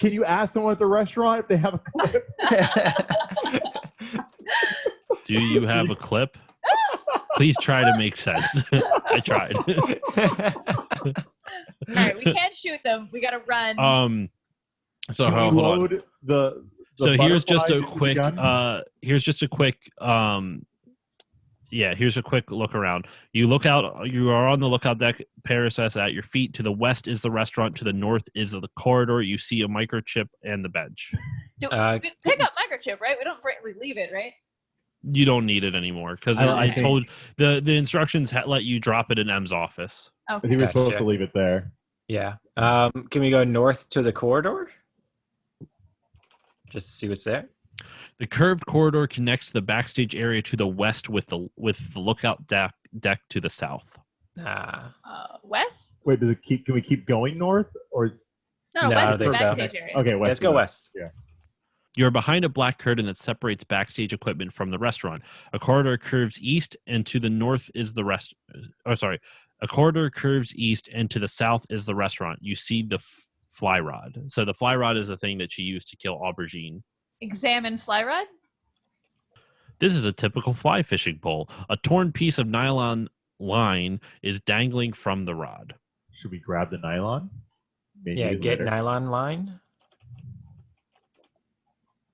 Can you ask someone at the restaurant if they have a clip? Do you have a clip? Please try to make sense. I tried. All right, we can't shoot them. We gotta run. So Can we hold on. load the So here's just a butterflies into the gun? quick here's a quick look around. You are on the lookout deck. Paris is at your feet. To the west is the restaurant, to the north is the corridor. You see a microchip and the bench. We pick up microchip, right? We don't we leave it, right? You don't need it anymore because I I think- told the instructions let you drop it in M's office. I Okay. think we're supposed Gotcha. to leave it there. Yeah. Can we go north to the corridor? Just to see what's there? The curved corridor connects the backstage area to the west with the lookout deck to the south. West? Wait, does it keep? Can we keep going north or? No, No, I west don't is the think so. backstage area. Okay, west. Let's go west. Yeah. You're behind a black curtain that separates backstage equipment from the restaurant. A corridor curves east, and to the north is the rest. Oh, sorry. A corridor curves east, and to the south is the restaurant. You see the fly rod. So the fly rod is the thing that she used to kill Aubergine. Examine fly rod? This is a typical fly fishing pole. A torn piece of nylon line is dangling from the rod. Should we grab the nylon? Maybe Yeah, get later. nylon line.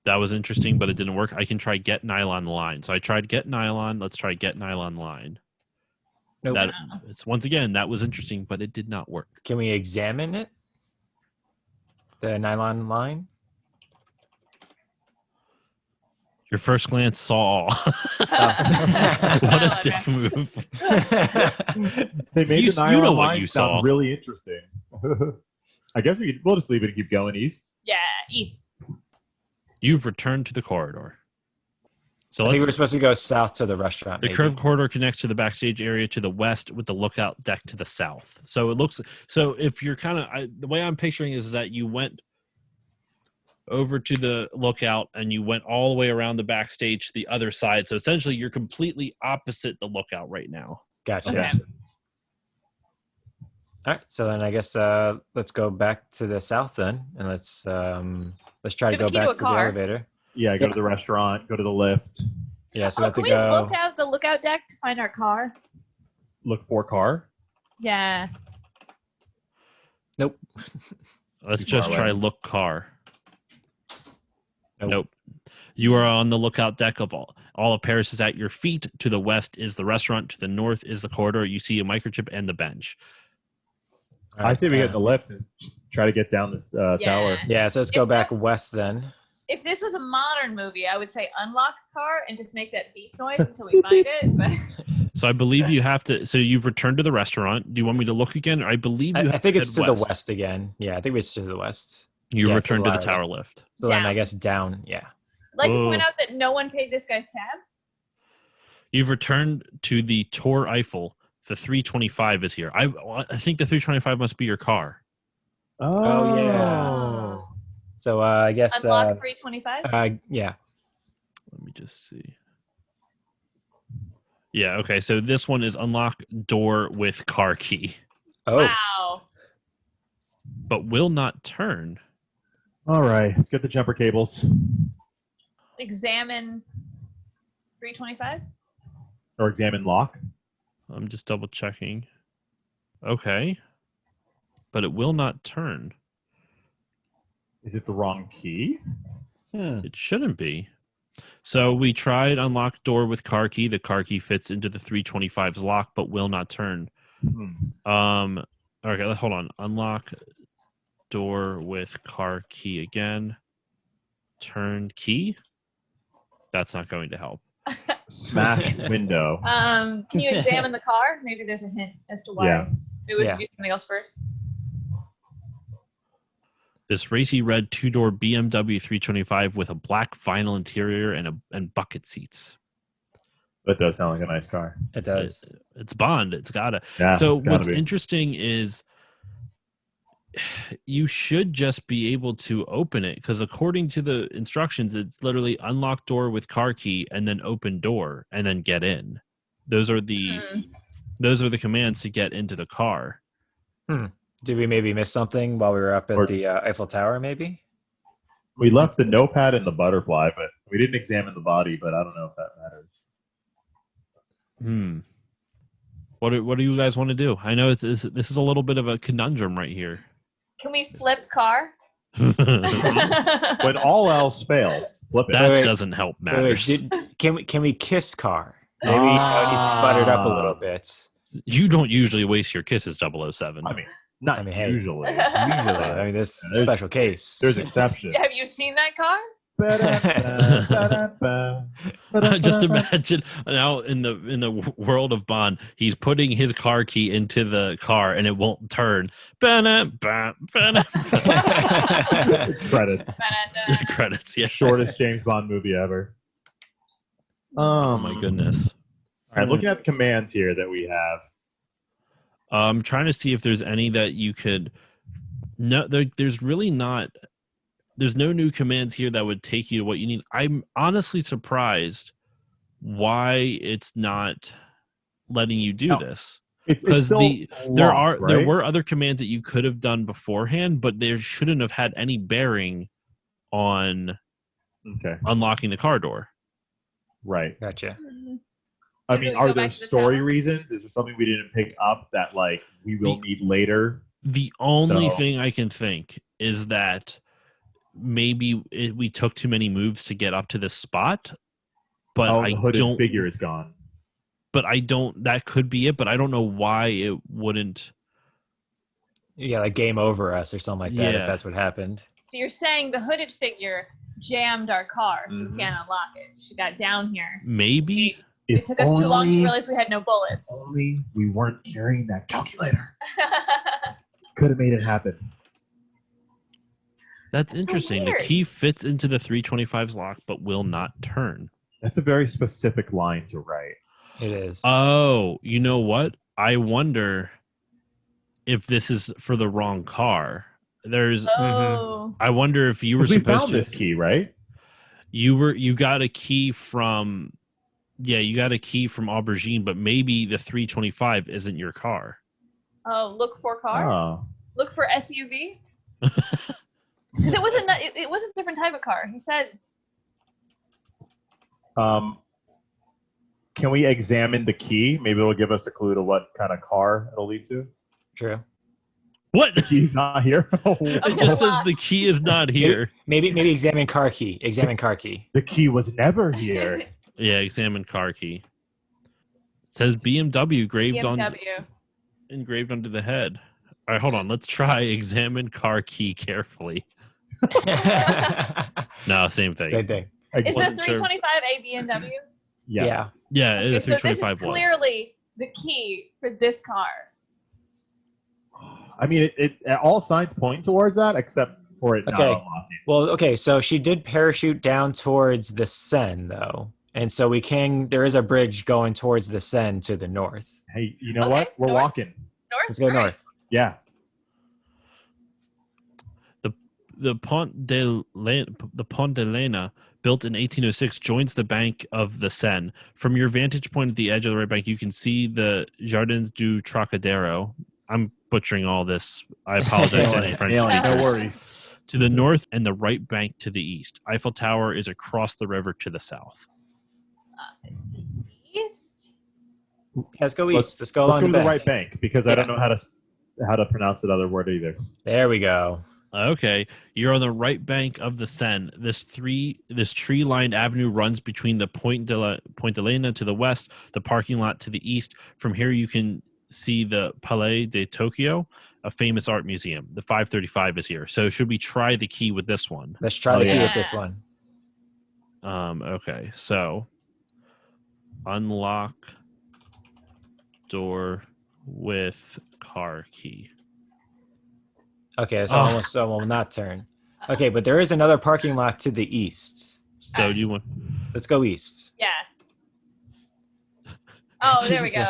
That was interesting, but it didn't work. I can try get nylon line. So I tried get nylon. Let's try get nylon line. Nope. Once again, that was interesting, but it did not work. Can we examine it? The nylon line? Your first glance saw. What a dick move. They made You the nylon know what line you sound saw. really interesting. I guess we'll just leave it and keep going east. Yeah, east. You've returned to the corridor. So I think we're let's, supposed to go south to the restaurant. the maybe. curved corridor connects to the backstage area to the west with the lookout deck to the south. So it looks, so if you're kind of, the way I'm picturing is that you went over to the lookout and you went all the way around the backstage to the other side. So essentially you're completely opposite the lookout right now. Gotcha. Okay. All right. So then I guess let's go back to the south then, and let's try to Give a go key to back a to the car. elevator. Yeah, go to the restaurant, go to the lift, Yeah. So we have Can to we go. look out the lookout deck to find our car? look for car. Yeah. Nope. Let's Too far just try away. look car. Nope. Nope. You are on the lookout deck of all of Paris is at your feet. To the west is the restaurant. To the north is the corridor. You see a microchip and the bench. All I right, say we get in the lift and just try to get down this tower. Yeah. So let's go If back that- west then. If this was a modern movie, I would say unlock car and just make that beep noise until we find it. But So I believe you have to. So you've returned to the restaurant. Do you want me to look again? I believe you. I have think it's head to the west again. Yeah, I think it's to the west. You Yeah, returned to the ladder. tower lift. So then I Down. guess down. Yeah. I'd like to Whoa. point out that no one paid this guy's tab. You've returned to the Tour Eiffel. The 325 is here. I think the 325 must be your car. Oh, yeah. So I guess. Unlock 325. Yeah. Let me just see. Yeah. Okay. So this one is unlock door with car key, Oh. Wow. but will not turn. All right, let's get the jumper cables Examine 325. or examine lock. I'm just double checking. Okay. But it will not turn. Is it the wrong key? It shouldn't be. So we tried unlock door with car key. The car key fits into the 325's lock, but will not turn. Okay, hold on. Unlock door with car key again. Turn key. That's not going to help. Smash window. Can you examine the car? Maybe there's a hint as to why. Yeah. Maybe we Yeah. can do something else first. This racy red two-door BMW 325 with a black vinyl interior and bucket seats. That does sound like a nice car. It does. It's Bond. It's gotta. Yeah. So it's gotta what's be. interesting is you should just be able to open it because according to the instructions, it's literally unlock door with car key and then open door and then get in. Those are the commands to get into the car. Did we maybe miss something while we were up at Or- the Eiffel Tower? Maybe. We left the notepad and the butterfly, but we didn't examine the body. But I don't know if that matters. What do you guys want to do? I know this is a little bit of a conundrum right here. Can we flip car? That When all else fails, flip it. Wait. doesn't help Wait, matters. can we kiss car? Maybe it needs buttered up a little bit. You don't usually waste your kisses, 007. I mean, not I mean, hey. usually. Usually, I mean, this There's- special case. There's exceptions. Have you seen that car? Just imagine now in the world of Bond, he's putting his car key into the car and it won't turn. Credits. Credits, yeah. Shortest James Bond movie ever. Oh my goodness. All right, looking at the commands here that we have. I'm trying to see if there's any that you could. No, there's really not. There's no new commands here that would take you to what you need. I'm honestly surprised why it's not letting you do this. Because there were other commands that you could have done beforehand, but they shouldn't have had any bearing on unlocking the car door. Right. Gotcha. I mean, are there story reasons? Is there something we didn't pick up that like we will need later? The only thing I can think is that maybe we took too many moves to get up to this spot, but the hooded figure is gone. But I don't. That could be it. But I don't know why it wouldn't. Yeah, like game over us or something like that. If that's what happened. So you're saying the hooded figure jammed our car, so we can't unlock it. She got down here. Maybe it took us too long to realize we had no bullets. Only we weren't carrying that calculator. Could have made it happen. That's interesting. So the key fits into the 325's lock, but will not turn. That's a very specific line to write. It is. Oh, you know what? I wonder if this is for the wrong car. There's. I wonder if you were supposed to. We found this key, right? You got a key from. Yeah, you got a key from Aubergine, but maybe the 325 isn't your car. Oh, look for car. Oh. Look for SUV. Because it wasn't. It was a different type of car. He said. Can we examine the key? Maybe it'll give us a clue to what kind of car it'll lead to. True. What? The key's not here. It just says the key is not here. Maybe examine car key. Examine car key. The key was never here. Yeah, examine car key. It says BMW engraved onto the head. All right, hold on. Let's try examine car key carefully. No, same thing. Same thing. Is the 325 a BMW? Yes. Yeah, the 325 so this is clearly the key for this car. I mean, it all signs point towards that, except for it not unlocking. Well, okay, so she did parachute down towards the Seine, though. And so there is a bridge going towards the Seine to the north. Hey, you know what? We're walking. North? Let's go north. Yeah. The Pont de Lena, built in 1806, joins the bank of the Seine. From your vantage point at the edge of the right bank, you can see the Jardins du Trocadero. I'm butchering all this. I apologize to any French speakers. No worries. To the north and the right bank to the east. Eiffel Tower is across the river to the south. East? Let's go east. Let's go to the right bank because I don't know how to pronounce that other word either. There we go. Okay, you're on the right bank of the Seine. This tree-lined avenue runs between the Point de Lena to the west, the parking lot to the east. From here, you can see the Palais de Tokyo, a famous art museum. The 535 is here. So should we try the key with this one? Let's try the key with this one. Okay, so unlock door with car key. Okay, so will not turn. Okay, but there is another parking lot to the east. So do you want? Let's go east. Yeah. Oh, there we go.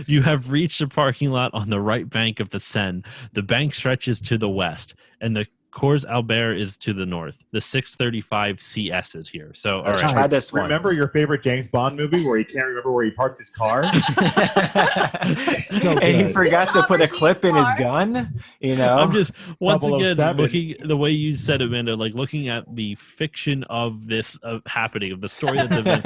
You have reached a parking lot on the right bank of the Seine. The bank stretches to the west, and the Cours Albert is to the north. The 635 CS is here. So, all right. Try this one. Remember your favorite James Bond movie where he can't remember where he parked his car? And he forgot to put a clip in his gun? You know? I'm just, once again, looking the way you said, Amanda, like looking at the fiction of this happening, of the story that's event.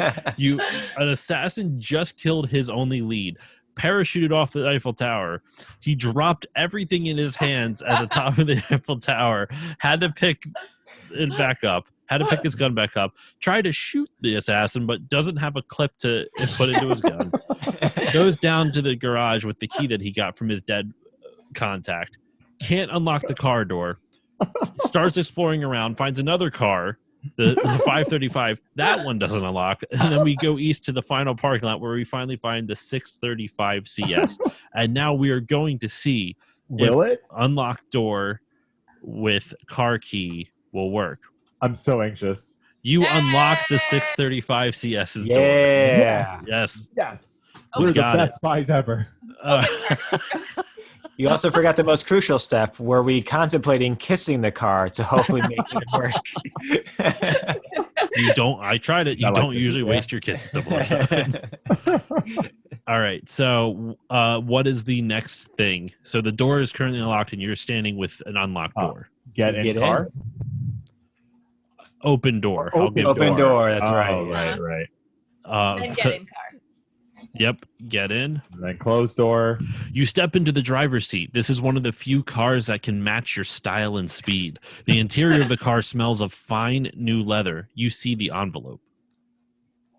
An assassin just killed his only lead. Parachuted off the Eiffel Tower. He dropped everything in his hands at the top of the Eiffel Tower, had to pick it back up, had to pick his gun back up, tried to shoot the assassin, but doesn't have a clip to put into his gun. Goes down to the garage with the key that he got from his dead contact. Can't unlock the car door. Starts exploring around, finds another car, the 535. That one doesn't unlock. And then we go east to the final parking lot where we finally find the 635 CS. And now we are going to see Will it? unlocked door with car key will work. I'm so anxious. You unlock the 635 CS's door. Yeah. Yes. Yes. Oh, We're the got best spies ever. You also forgot the most crucial step. Were we contemplating kissing the car to hopefully make it work? You don't. I tried it. You I like don't this, usually yeah. waste your kisses before. All right. So, what is the next thing? So the door is currently unlocked, and you're standing with an unlocked door. Get in Get in? car. Open door. I'll give Open door. That's Oh, right. right. then get in car. Yep. Get in. And then closed door. You step into the driver's seat. This is one of the few cars that can match your style and speed. The interior of the car smells of fine new leather. You see the envelope.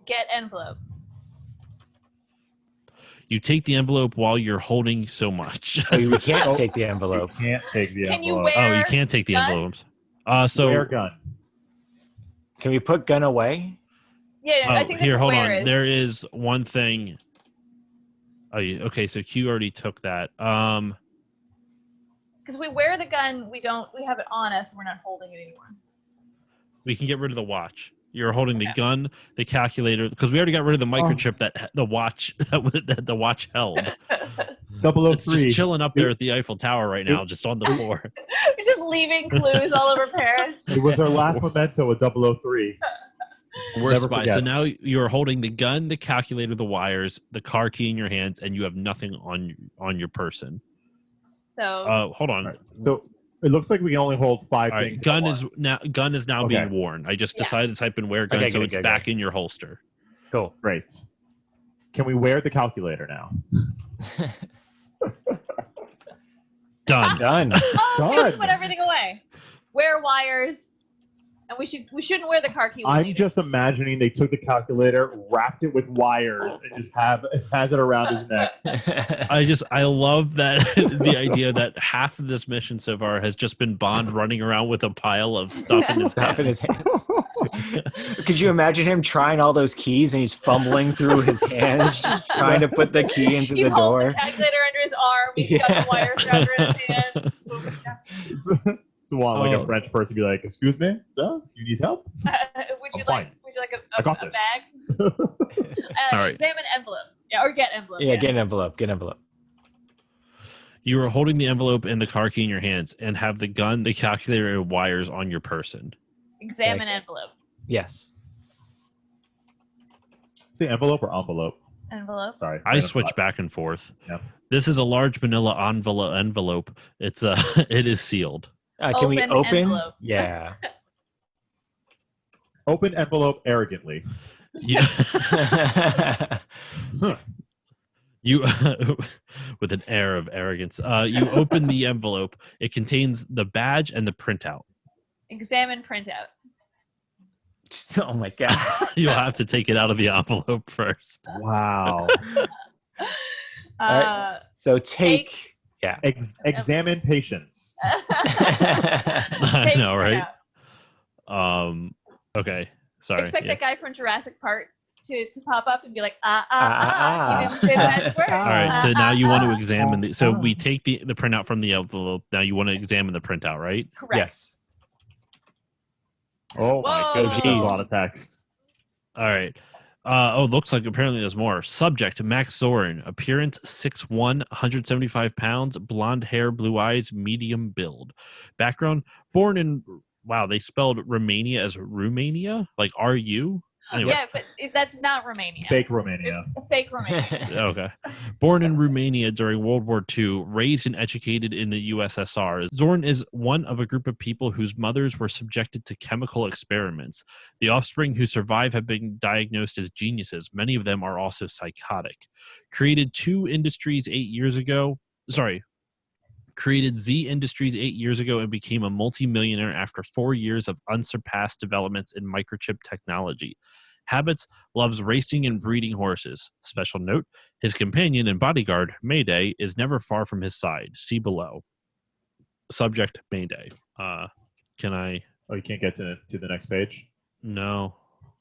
Get envelope. You take the envelope while you're holding so much. Oh, we can't take the envelope. Can't take the Can you envelope. wear- Oh, you can't take the Gun? envelopes. So Wear gun. Can we put gun away? Yeah, I think here, that's hold where on. is. There is one thing. Oh, okay. So Q already took that. Because we wear the gun, we have it on us, and we're not holding it anymore. We can get rid of the watch. You're holding the gun, the calculator, because we already got rid of the microchip that the watch that the watch held. 003. It's just chilling up there at the Eiffel Tower right now, just on the floor. We're just leaving clues all over Paris. It was our last memento with 003. We're Never spies. forget. So now you're holding the gun, the calculator, the wires, the car key in your hands, and you have nothing on your person. So Hold on. Right. So it looks like we can only hold 5 All right, things. gun at is once. now Okay. being worn. I just Yeah. decided to type in wear gun, Okay, so good, it's good, back good. in your holster. Cool. Great. Can we wear the calculator now? Done. Done. we Done. put everything away. Wear wires, and we shouldn't wear the car key. when I'm leaving. just imagining they took the calculator, wrapped it with wires, and just has it around his neck. I love that the idea that half of this mission so far has just been Bond running around with a pile of stuff in his Stuff in his hands. hands. Could you imagine him trying all those keys and he's fumbling through his hands, trying to put the key into He's the holding door? the calculator under his arm. He's got Yeah. the wires around his hand. So want like Oh. a French person be like, "Excuse me, sir, you need help?" Would you I'm fine. like I a got this. bag? All right. Examine envelope. Yeah, or get envelope. Yeah, get an envelope. Get an envelope. You are holding the envelope and the car key in your hands and have the gun, the calculator, and wires on your person. Examine envelope. Yes. Say envelope or envelope? Envelope. Sorry, I switch back and forth. Yeah. This is a large manila envelope. It's it is sealed. Can we Open open? envelope. Yeah. Open envelope arrogantly. You, you with an air of arrogance. You open the envelope. It contains the badge and the printout. Examine printout. Oh my god. You'll have to take it out of the envelope first. Wow. So take. Yeah. Examine patience. I Take know, right? printout. Okay. Sorry. Expect Yeah. that guy from Jurassic Park to pop up and be like, You ah. didn't say the magic word. All right. So now you want to examine the. So Oh. we take the printout from the envelope. Now you want to examine the printout, right? Correct. Yes. Oh my Whoa. goodness, that's Jeez. a lot of text. All right. Looks like apparently there's more. Subject, Max Zorin. Appearance, 6'1", 175 pounds. Blonde hair, blue eyes, medium build. Background, born in, wow, they spelled Romania as Romania? Like R-U? Anyway. Yeah, but that's not Romania. Fake Romania. It's a fake Romania. Okay. Born in Romania during World War II, raised and educated in the USSR, Zorn is one of a group of people whose mothers were subjected to chemical experiments. The offspring who survive have been diagnosed as geniuses. Many of them are also psychotic. Created Z Industries 8 years ago and became a multimillionaire after 4 years of unsurpassed developments in microchip technology. Habits, loves racing and breeding horses. Special note, his companion and bodyguard, Mayday, is never far from his side. See below. subject Mayday. Can I? Oh, you can't get to the next page? No,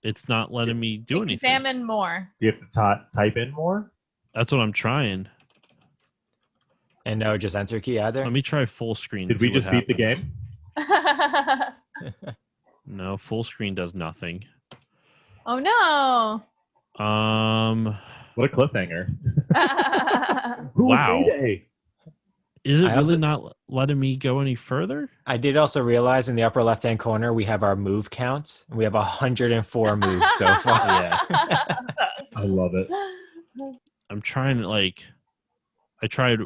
it's not letting me do anything. Examine more. Do you have to type in more? That's what I'm trying. And no, just enter key either. Let me try full screen. Did we just beat the game? No, full screen does nothing. Oh no. What a cliffhanger. Wow. Mayday? Is it I really also- not letting me go any further? I did also realize in the upper left-hand corner we have our move count. We have 104 moves so far. Yeah. I love it. I'm trying to I tried.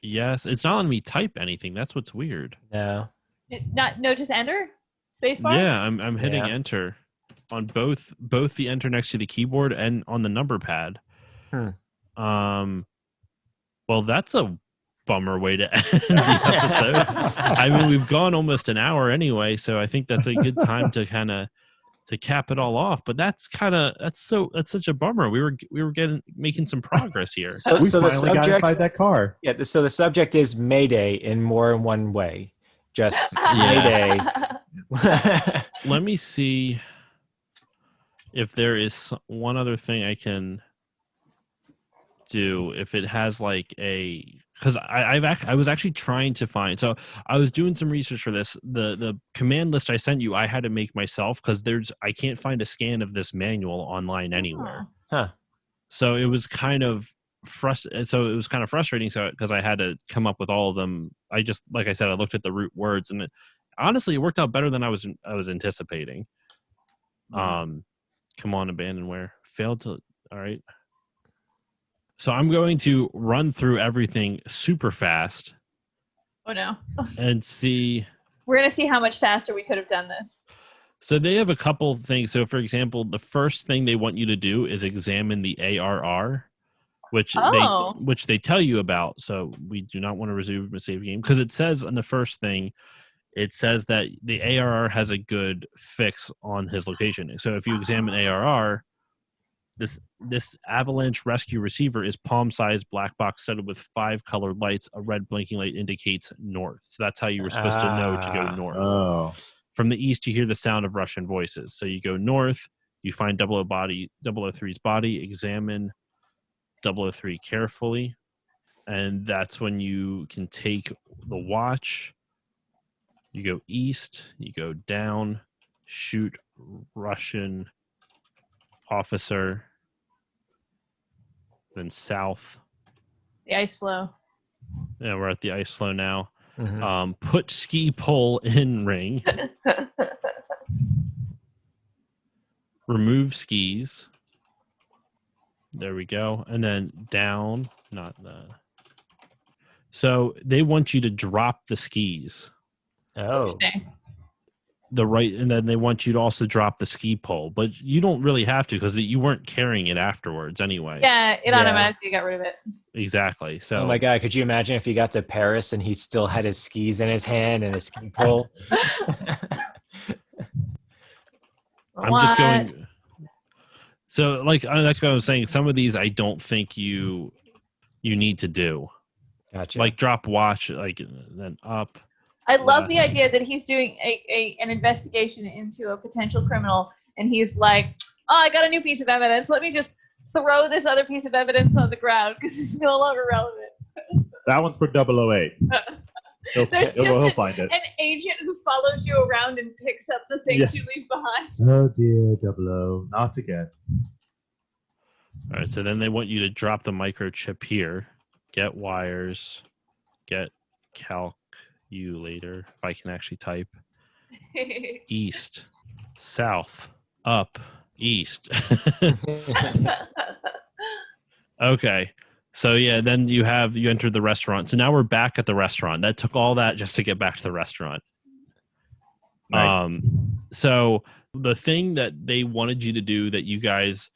Yes, it's not letting me type anything. That's what's weird. No. Just enter? Spacebar? Yeah, I'm hitting Yeah. enter on both the enter next to the keyboard and on the number pad. Well, that's a bummer way to end the episode. I mean, we've gone almost an hour anyway, so I think that's a good time to kind of cap it all off. But that's such a bummer. We were making some progress here. So, We so the finally got subject, inside that car. yeah. So the subject is Mayday in more than one way. Just Yeah. Mayday. Let me see if there is one other thing I can do. If it has because I was actually trying to find. So I was doing some research for this. The command list I sent you, I had to make myself because I can't find a scan of this manual online anywhere. Huh. So it was kind of frustrating. So because I had to come up with all of them, like I said, I looked at the root words, and honestly, it worked out better than I was anticipating. Come on, abandonware. Failed to. All right. So I'm going to run through everything super fast. Oh no. And see. We're going to see how much faster we could have done this. So they have a couple things. So, for example, the first thing they want you to do is examine the ARR, which they tell you about. So we do not want to resume a save game because it says on the first thing, it says that the ARR has a good fix on his location. So if you examine ARR, this avalanche rescue receiver is palm-sized black box studded with 5 colored lights. A red blinking light indicates north. So that's how you were supposed to know to go north. Oh. From the east, you hear the sound of Russian voices. So you go north, you find 003's body, examine 003 carefully, and that's when you can take the watch. You go east, you go down, shoot Russian officer, then south. The ice flow. Yeah, we're at the ice flow now. Mhm. Put ski pole in ring. Remove skis. There we go. And then down, not that. So they want you to drop the skis. Oh. And then they want you to also drop the ski pole, but you don't really have to because you weren't carrying it afterwards anyway. Yeah, it Yeah. automatically got rid of it. Exactly. So Oh my God! Could you imagine if he got to Paris and he still had his skis in his hand and his ski pole? I'm just going. So like I was saying, some of these I don't think you need to do. Gotcha. Like drop watch, like then up. I love the last. idea that he's doing an investigation into a potential criminal, and he's like, "Oh, I got a new piece of evidence. Let me just throw this other piece of evidence on the ground because it's no longer relevant." That one's for 008. There's He'll just find it. an agent who follows you around and picks up the things Yeah. you leave behind. Oh dear, 00. Not again. All right. So then they want you to drop the microchip here. Get wires. Get calculator. If I can actually type. East, south, up, east. Okay. So yeah, then you entered the restaurant. So now we're back at the restaurant. That took all that just to get back to the restaurant. Nice. So the thing that they wanted you to do that you guys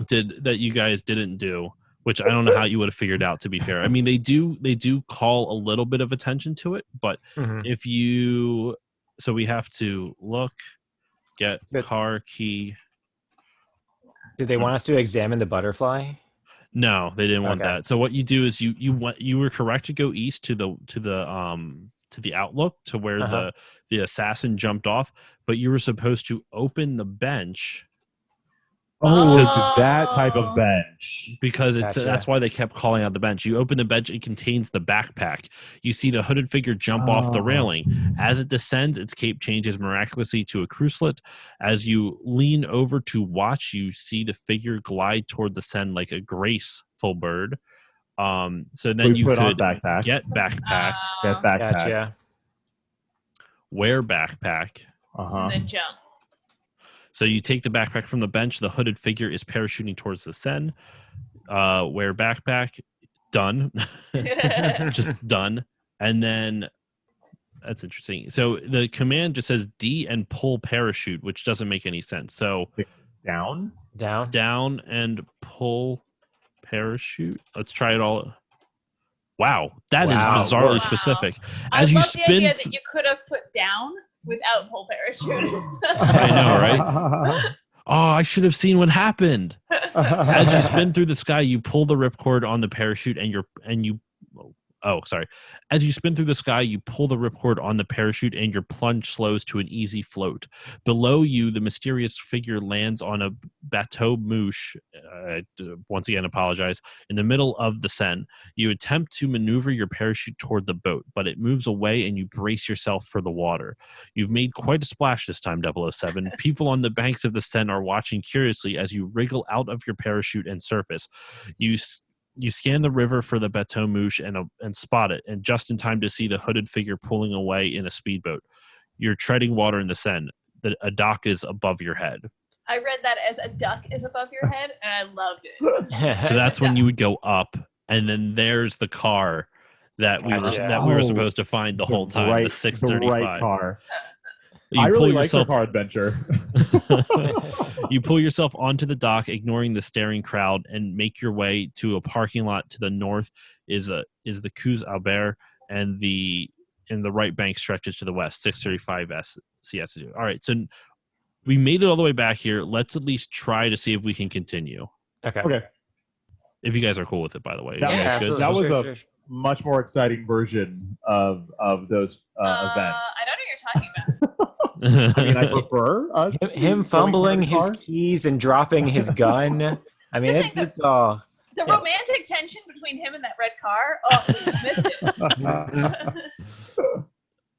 didn't do, which I don't know how you would have figured out, to be fair. I mean, they do call a little bit of attention to it, but Mhm. so we have to look, get But- car key. Did they want us to examine the butterfly? No, they didn't want Okay. that. So what you do is you were correct to go east to the outlook to where Uh-huh. the assassin jumped off, but you were supposed to open the bench Oh, Oh. to that type of bench. because Gotcha. that's why they kept calling out the bench. You open the bench, it contains the backpack. You see the hooded figure jump off the Oh. railing. As it descends, its cape changes miraculously to a crucelet. As you lean over to watch, you see the figure glide toward the Seine like a graceful bird. So then We you put on could backpack. get backpack, Get backpack. Gotcha. wear backpack. Uh-huh. And then jump. So you take the backpack from the bench. The hooded figure is parachuting towards the Seine. Wear backpack. Done. Just done. And then that's interesting. So the command just says D and pull parachute, which doesn't make any sense. So Down. down and pull parachute. Let's try it all. Wow, that is Wow. bizarrely Wow. specific. I As you love the spin, idea that you could have put down without pull parachute. I know, right? Oh, I should have seen what happened. As you spin through the sky, you pull the ripcord on the parachute, As you spin through the sky, you pull the ripcord on the parachute, and your plunge slows to an easy float. Below you, the mysterious figure lands on a bateau mouche. Once again, apologize. In the middle of the Seine, you attempt to maneuver your parachute toward the boat, but it moves away, and you brace yourself for the water. You've made quite a splash this time, 007. People on the banks of the Seine are watching curiously as you wriggle out of your parachute and surface. You scan the river for the bateau mouche and spot it, and just in time to see the hooded figure pulling away in a speedboat. You're treading water in the Seine. A dock is above your head. I read that as a duck is above your head, and I loved it. So that's when you would go up, and then there's the car that we were Oh, supposed to find the whole time. The 635. The right car. You I pull really like yourself the car adventure. You pull yourself onto the dock, ignoring the staring crowd, and make your way to a parking lot. To the north is the Quai Albert, and the right bank stretches to the west. 635 CS. All right, so we made it all the way back here. Let's at least try to see if we can continue. Okay. If you guys are cool with it, by the way. That- You guys good? absolutely. That was Sure. much more exciting version of those events. I don't know what you're talking about. I mean, I prefer us. Him going fumbling car to his car. keys and dropping his gun. I mean, Just saying it's all. The Yeah. romantic tension between him and that red car. Oh, we missed it.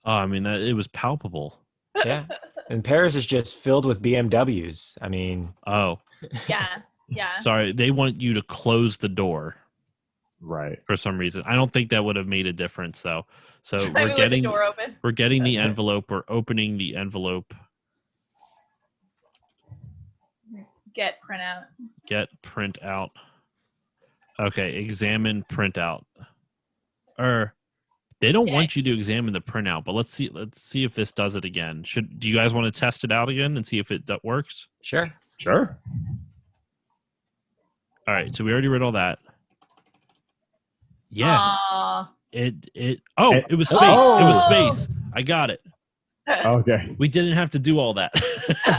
I mean, it was palpable. Yeah. And Paris is just filled with BMWs. I mean, Oh, Yeah. sorry. They want you to close the door Right. for some reason. I don't think that would have made a difference, though. So Maybe we're with getting the door open. we're getting the envelope. We're opening the envelope. Get printout. Get print out. Okay, examine printout. They don't want you to examine the printout, but let's see if this does it again. Do you guys want to test it out again and see if it works? sure. Sure. All right, so we already read all that. Yeah, Aw. it was space. Oh. It was space. I got it. Okay. We didn't have to do all that. I'm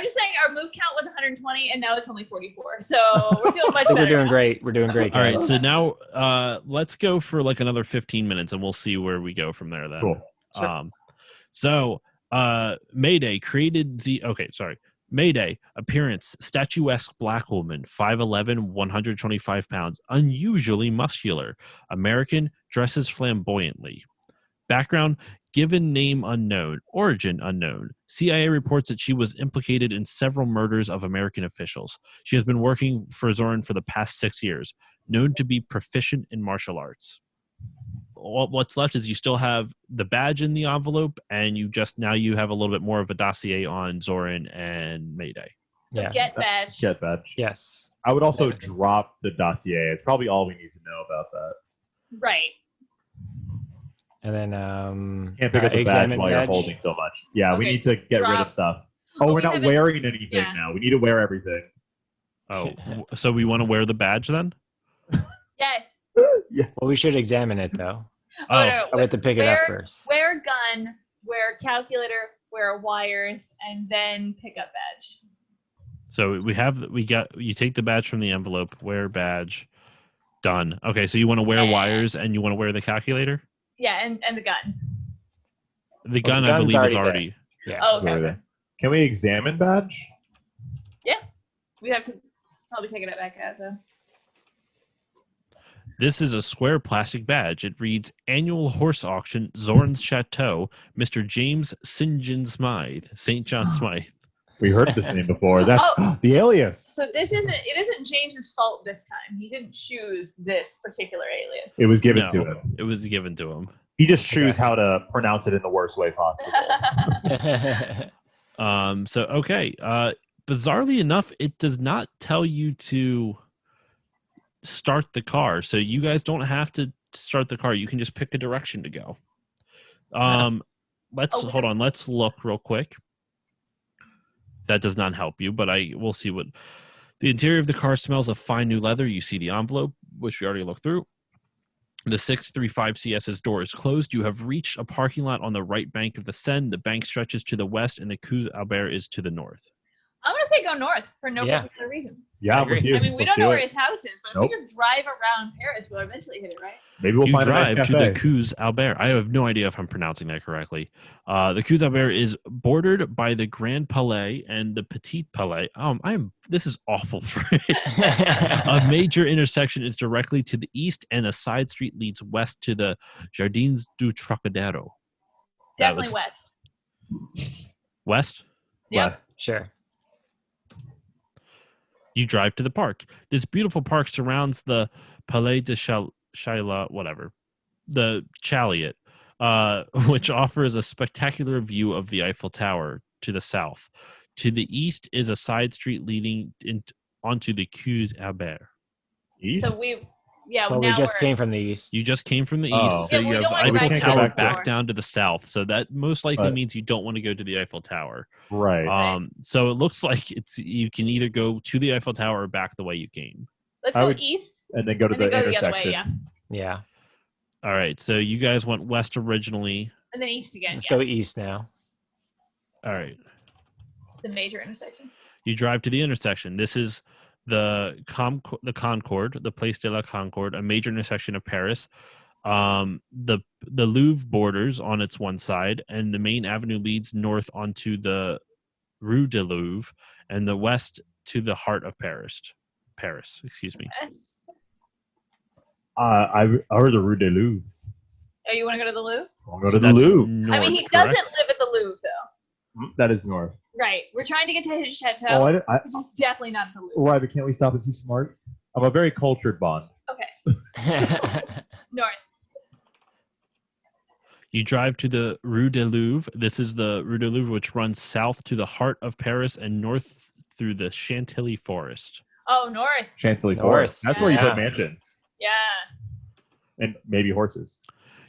just saying our move count was 120 and now it's only 44. So we're doing much better. We're doing now. great. We're doing great, All right, guys. so now let's go for like another 15 minutes, and we'll see where we go from there. Then, Cool. Sure. Mayday created Mayday appearance: statuesque black woman, 5'11", 125 pounds, unusually muscular. American, dresses flamboyantly. Background: given name unknown, origin unknown. CIA reports that she was implicated in several murders of American officials. She has been working for Zorin for the past 6 years. Known to be proficient in martial arts. What's left is you still have the badge in the envelope, and you have a little bit more of a dossier on Zorin and Mayday. Yeah. Get badge. Get badge. Yes. I would also drop the dossier. It's probably all we need to know about that. Right. And then Can't pick up the badge examine while you're badge. holding so much. Yeah, we Okay, need to get rid drop. of stuff. Oh, we're Okay, not but- wearing anything yeah. now. We need to wear everything. Oh, so we want to wear the badge then? Yes. Yes. Well, we should examine it though. Oh, no. I have to pick it up first. Wear gun, wear calculator, wear wires, and then pick up badge. So you take the badge from the envelope, wear badge, done. Okay, so you want to wear wires and you want to wear the calculator? Yeah, and the gun. The Well, gun, the I gun's believe, is already already. Yeah. Oh, okay. Can we examine badge? Yeah. We have to probably take it back out, though. This is a square plastic badge. It reads Annual Horse Auction, Zorn's Chateau, Mr. James St. John Smythe. We heard this name before. That's the alias. So it isn't James's fault this time. He didn't choose this particular alias. It was given to him. It was given to him. He just chose how to pronounce it in the worst way possible. Bizarrely enough, it does not tell you to start the car. So you guys don't have to start the car. You can just pick a direction to go. Hold on. Let's look real quick. That does not help you, but we'll see what the interior of the car smells of fine new leather. You see the envelope, which we already looked through. The 635 CS's door is closed. You have reached a parking lot on the right bank of the Seine. The bank stretches to the west, and the Quai Albert is to the north. I'm going to say go north for no particular reason. Yeah, I agree. with you. I mean, we Let's don't know do where it. his house is, but if we just drive around Paris, we'll eventually hit it, right? Maybe we'll You find a drive nice to cafe. the Quai Albert. I have no idea if I'm pronouncing that correctly. The Quai Albert is bordered by the Grand Palais and the Petit Palais. This is awful for A major intersection is directly to the east, and a side street leads west to the Jardins du Trocadero. Definitely west. West? Yep. West. Sure. You drive to the park. This beautiful park surrounds the Palais de the Chariot, which offers a spectacular view of the Eiffel Tower to the south. To the east is a side street leading onto the Quai Albert. East? So we just came from the east. You just came from the Oh. east, so Yeah, you we have don't wanna Eiffel go back Tower to back the down to the south. So that most likely But- means you don't want to go to the Eiffel Tower. Right. So it looks like you can either go to the Eiffel Tower or back the way you came. Let's I go would- east And then go to and the then go the other intersection. way, yeah. Yeah. All right, so you guys went west originally. And then east again. Let's Yeah. go east now. All right. It's the major intersection. You drive to the intersection. This is the Concorde, the Place de la Concorde, a major intersection of Paris. The Louvre borders on its one side, and the main avenue leads north onto the Rue de Louvre, and the west to the heart of Paris. Excuse me. West. I heard the Rue de Louvre. Oh, you want to go to the Louvre? I'll go So to the that's Louvre. I mean, north, he correct? doesn't live at the Louvre, though. That is north. Right. We're trying to get to his chateau, Oh, which is definitely not the Louvre. right, but can't we stop and see smart? I'm a very cultured Bond. Okay. North. You drive to the Rue de Louvre. This is the Rue de Louvre, which runs south to the heart of Paris and north through the Chantilly Forest. Oh, north. Chantilly North. Forest. That's where you Yeah. put mansions. Yeah. And maybe horses.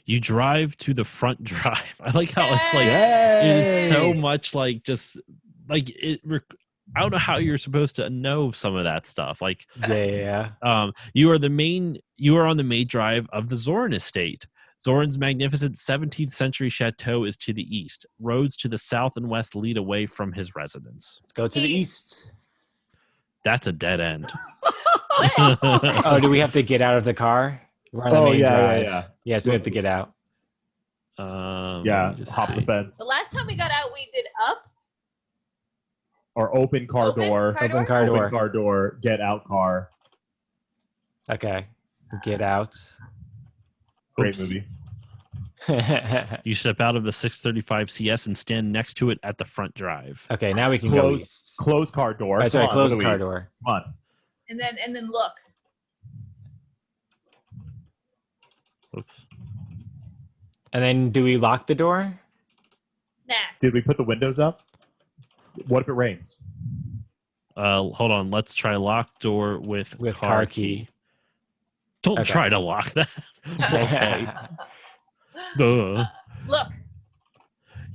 You drive to the front drive. I like how it's like Yay! it is so much like just like it. I don't know how you're supposed to know some of that stuff. Like, Yeah. you are on the main drive of the Zorn estate. Zorn's magnificent 17th century chateau is to the east. Roads to the south and west lead away from his residence. Let's go to the east. That's a dead end. Oh, do we have to get out of the car? We're on the main drive. yeah. Yeah, so we have to get out. Yeah, let me just hop the see. fence. The last time we got out, we did up. Or open car Open door. car Open door? car Open door. car door. Get out car. Okay. Get out. Great Oops. movie. You step out of the 635 CS and stand next to it at the front drive. Okay, now we can go Close, east. close car door. Oh, sorry, Come on, close what do car we- door. Come on. And then look. Oops. And then do we lock the door? Nah. Did we put the windows up? What if it rains? Hold on. Let's try lock door with car key. Don't Okay. try to lock that. Okay. Duh. Look.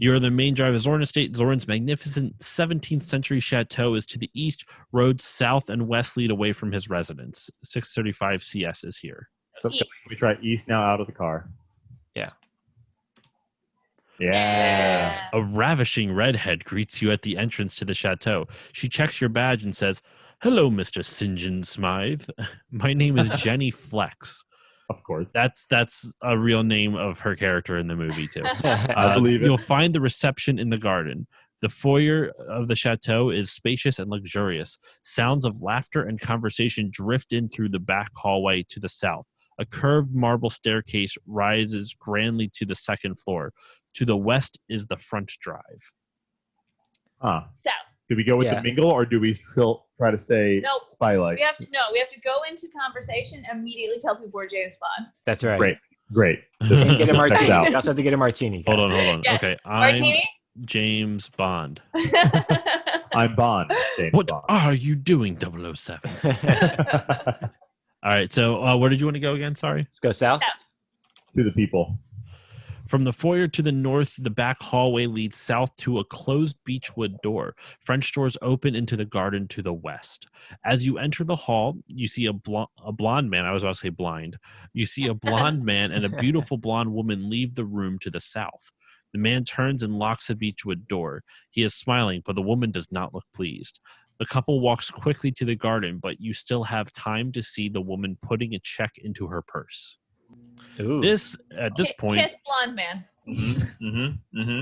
You're the main drive of Zorn Estate. Zorn's magnificent 17th century chateau is to the east. Roads south and west lead away from his residence. 635 CS is here. So let's go. East. We try east now out of the car. Yeah. A ravishing redhead greets you at the entrance to the chateau. She checks your badge and says, "Hello, Mr. St. John Smythe. My name is Jenny Flex." Of course. That's a real name of her character in the movie too. I believe it. You'll find the reception in the garden. The foyer of the chateau is spacious and luxurious. Sounds of laughter and conversation drift in through the back hallway to the south. A curved marble staircase rises grandly to the second floor. To the west is the front drive. Huh. So Do we go with the mingle, or do we still try to stay Nope. spy-like? we have to go into conversation and immediately tell people we're James Bond. That's right. Great. And get a martini. Checked out. You also have to get a martini. Hold on. Yes. Okay, I'm Martini? James Bond. I'm Bond. James What Bond. are you doing, 007? All right, so where did you want to go again? Sorry. Let's go south. To the people. From the foyer to the north, the back hallway leads south to a closed beechwood door. French doors open into the garden to the west. As you enter the hall, you see a blonde man. I was about to say blind. You see a blonde man and a beautiful blonde woman leave the room to the south. The man turns and locks the beechwood door. He is smiling, but the woman does not look pleased. The couple walks quickly to the garden, but you still have time to see the woman putting a check into her purse. Ooh. At this point, Kiss blonde man. Mm-hmm.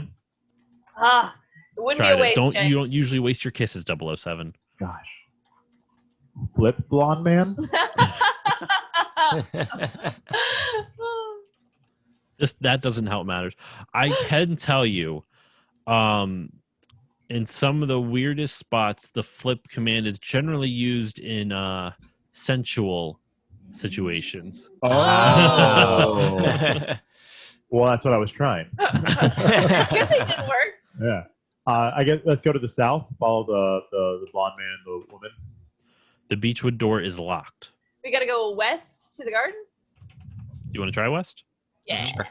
Ah, it wouldn't try be a waste. it. James. You don't usually waste your kisses, 007. Gosh. Flip blonde man? That doesn't help matters. I can tell you, in some of the weirdest spots, the flip command is generally used in sensual situations. Oh. Well, that's what I was trying. Kissing didn't work. Yeah. I guess let's go to the south. Follow the blonde man and the woman. The beechwood door is locked. We gotta go west to the garden. You want to try west? Yeah. Sure.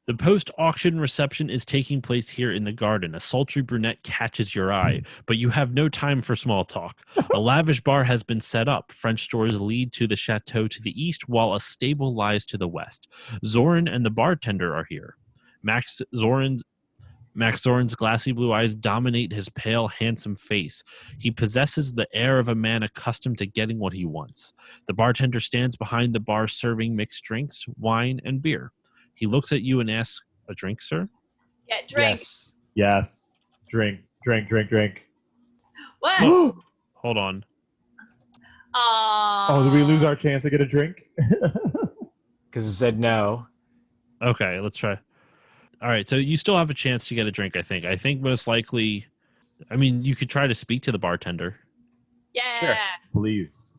The post-auction reception is taking place here in the garden. A sultry brunette catches your eye, but you have no time for small talk. A lavish bar has been set up. French doors lead to the chateau to the east, while a stable lies to the west. Zoran and the bartender are here. Max Zoran's glassy blue eyes dominate his pale, handsome face. He possesses the air of a man accustomed to getting what he wants. The bartender stands behind the bar serving mixed drinks, wine, and beer. He looks at you and asks, "A drink, sir?" Yeah, drink. Yes. Drink. What? Hold on. Oh, did we lose our chance to get a drink? Because it said no. Okay, let's try. All right, so you still have a chance to get a drink, I think. I think most likely, I mean, you could try to speak to the bartender. Yeah. Sure. Please.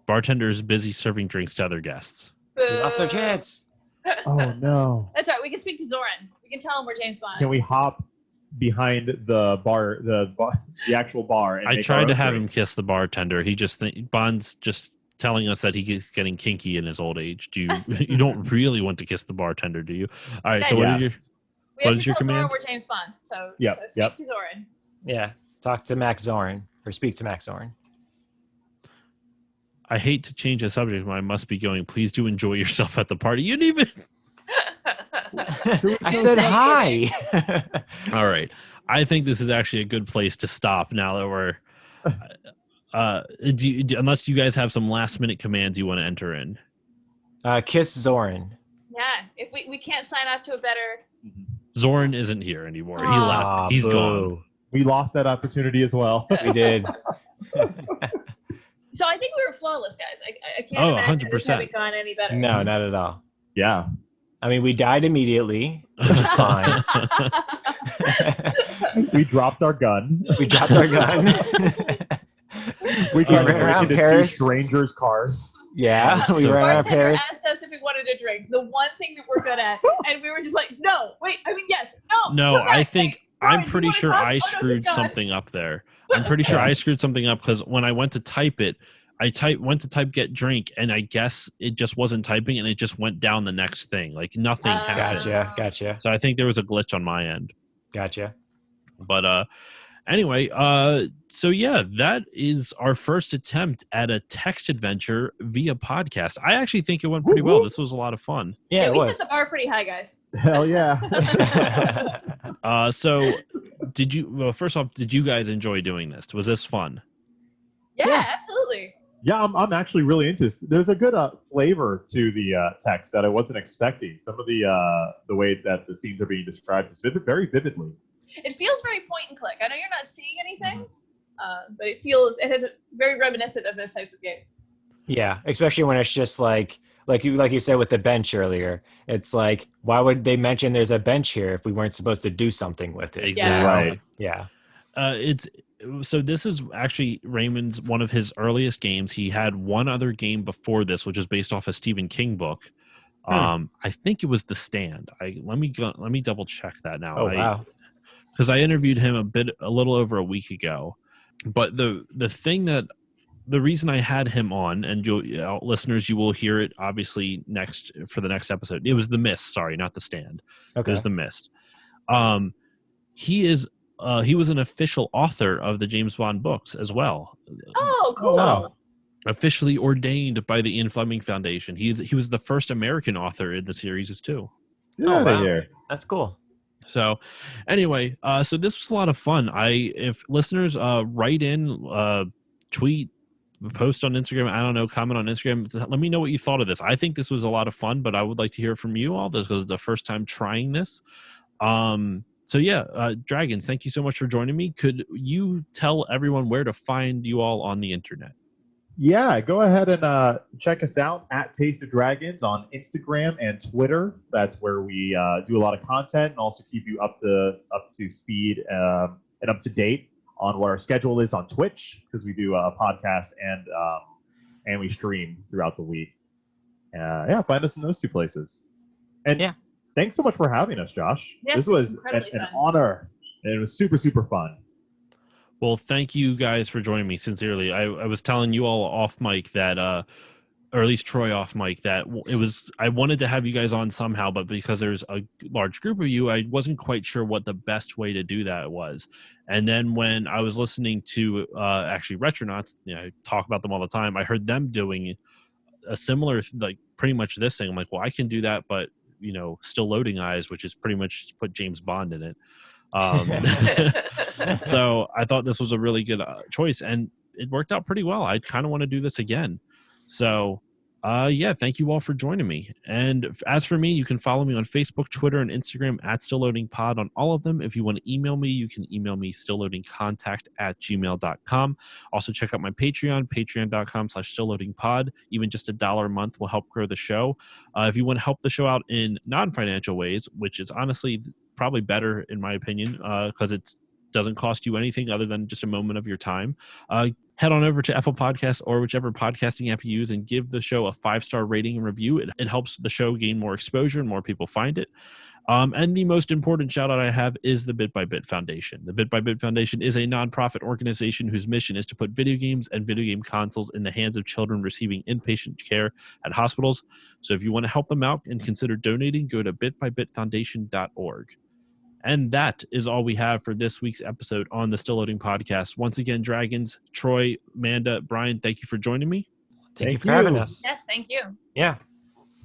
Bartender is busy serving drinks to other guests. Boo. We lost our chance. Oh, no. That's right. We can speak to Zoran. We can tell him we're James Bond. Can we hop behind the bar, the actual bar? And I make tried our to own have drink? him kiss the bartender. He just Bond's just telling us that he's getting kinky in his old age. Do you you don't really want to kiss the bartender, do you? All right, so Yeah. what is your We have What to is your tell Zoran command? we're James Bond. So, Yep, so speak yep. to Zoran. Yeah. Talk to Max Zorn. Or speak to Max Zorn. I hate to change the subject, but I must be going. Please do enjoy yourself at the party. You didn't even I said hi. All right. I think this is actually a good place to stop now that we're unless you guys have some last minute commands you want to enter in. Kiss Zorn. Yeah. If we can't sign up to a better. Zoran isn't here anymore. He Aw, left. He's boo. gone. We lost that opportunity as well. We did. So I think we were flawless, guys. I can't Oh, imagine this 100%. having gone any better. No, not at all. Yeah. I mean, we died immediately, which is fine. We dropped our gun. We dropped our gun. We tried to ran around break into two Paris. strangers' cars. Yeah, we So- ran around Bartender Paris. asked us if we wanted a drink. The one thing that we're good at, and we were just like, no, wait, I mean, yes, no. No, we're right, I think wait, sorry, I'm do you pretty wanna sure talk? I Oh, no, screwed he's gone. something up there. I'm pretty sure I screwed something up because when I went to type it, went to type get drink, and I guess it just wasn't typing, and it just went down the next thing. Like nothing happened. Gotcha. So I think there was a glitch on my end. Gotcha. But Anyway, so yeah, that is our first attempt at a text adventure via podcast. I actually think it went pretty well. This was a lot of fun. Yeah, it we was. set the bar pretty high, guys. Hell yeah. So first off, did you guys enjoy doing this? Was this fun? Yeah, absolutely. Yeah, I'm actually really into this. There's a good flavor to the text that I wasn't expecting. Some of the way that the scenes are being described is very vividly. It feels very point and click. I know you're not seeing anything, but it has a very reminiscent of those types of games. Yeah, especially when it's just like you said with the bench earlier. It's like, why would they mention there's a bench here if we weren't supposed to do something with it? Exactly. Right. Yeah. So this is actually Raymond's one of his earliest games. He had one other game before this, which is based off a Stephen King book. I think it was The Stand. Let me double check that now. Oh wow. Because I interviewed him a little over a week ago. But the reason I had him on, and listeners, you will hear it obviously for the next episode. It was The Mist. Sorry, not The Stand. Okay. It was The Mist. He was an official author of the James Bond books as well. Oh, cool. wow. Officially ordained by the Ian Fleming Foundation. He was the first American author in the series too. Get Oh, out of wow. here. That's cool. So anyway, so this was a lot of fun. If listeners write in, tweet, post on Instagram, I don't know, comment on Instagram, let me know what you thought of this. I think this was a lot of fun, but I would like to hear from you all. This was the first time trying this. So yeah, Dragons, thank you so much for joining me. Could you tell everyone where to find you all on the internet? Yeah, go ahead and check us out at Taste of Dragons on Instagram and Twitter. That's where we do a lot of content and also keep you up to speed and up to date on what our schedule is on Twitch, because we do a podcast and we stream throughout the week. Yeah, find us in those two places. And yeah, thanks so much for having us, Josh. Yes, this was an fun. honor, and it was super, super fun. Well, thank you guys for joining me sincerely. I was telling you all off mic that, or at least Troy off mic, that I wanted to have you guys on somehow, but because there's a large group of you, I wasn't quite sure what the best way to do that was. And then when I was listening to actually Retronauts, I talk about them all the time, I heard them doing a similar, like pretty much this thing. I'm like, well, I can do that, but still loading eyes, which is pretty much just put James Bond in it. So I thought this was a really good choice, and it worked out pretty well. I kind of want to do this again. So yeah, thank you all for joining me. And as for me, you can follow me on Facebook, Twitter, and Instagram at StillLoadingPod on all of them. If you want to email me, you can email me stillloadingcontact@gmail.com. Also check out my Patreon, patreon.com/stillloadingpod. Even just $1 a month will help grow the show. If you want to help the show out in non-financial ways, which is honestly probably better in my opinion, because it doesn't cost you anything other than just a moment of your time, head on over to Apple Podcasts or whichever podcasting app you use and give the show a 5-star rating and review. It helps the show gain more exposure and more people find it. And the most important shout out I have is the Bit by Bit Foundation. The Bit by Bit Foundation is a nonprofit organization whose mission is to put video games and video game consoles in the hands of children receiving inpatient care at hospitals. So if you want to help them out and consider donating, go to bitbybitfoundation.org. And that is all we have for this week's episode on the Still Loading Podcast. Once again, Dragons, Troy, Manda, Brian, thank you for joining me. Thank you for having us. Yes, thank you. Yeah.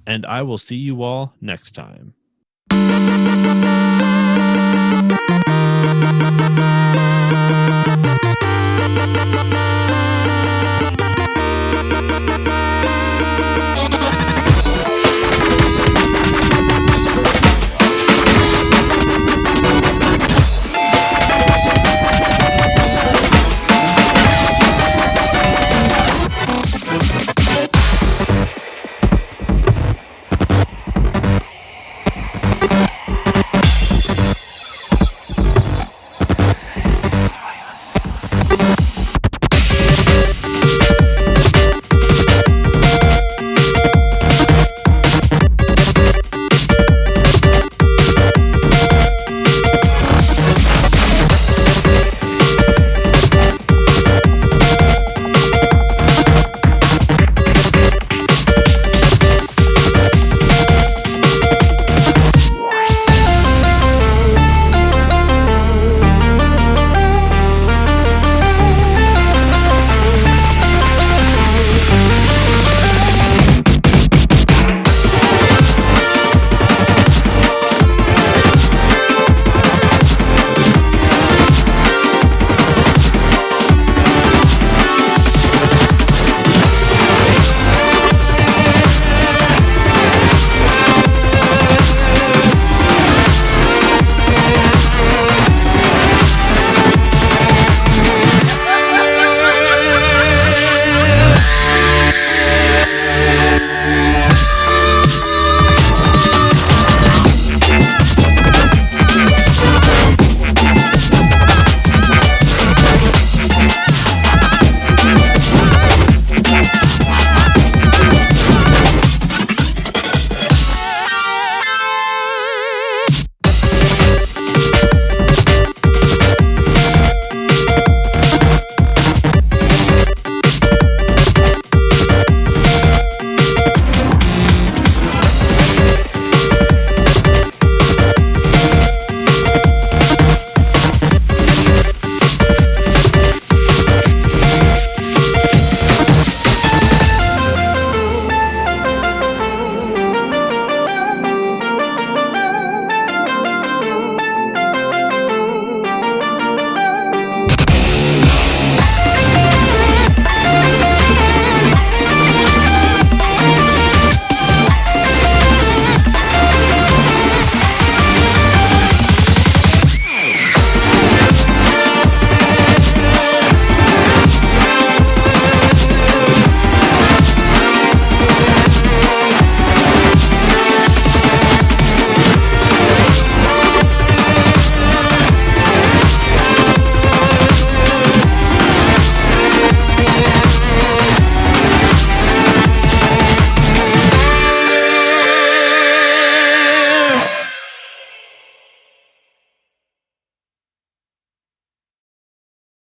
And I will see you all next time.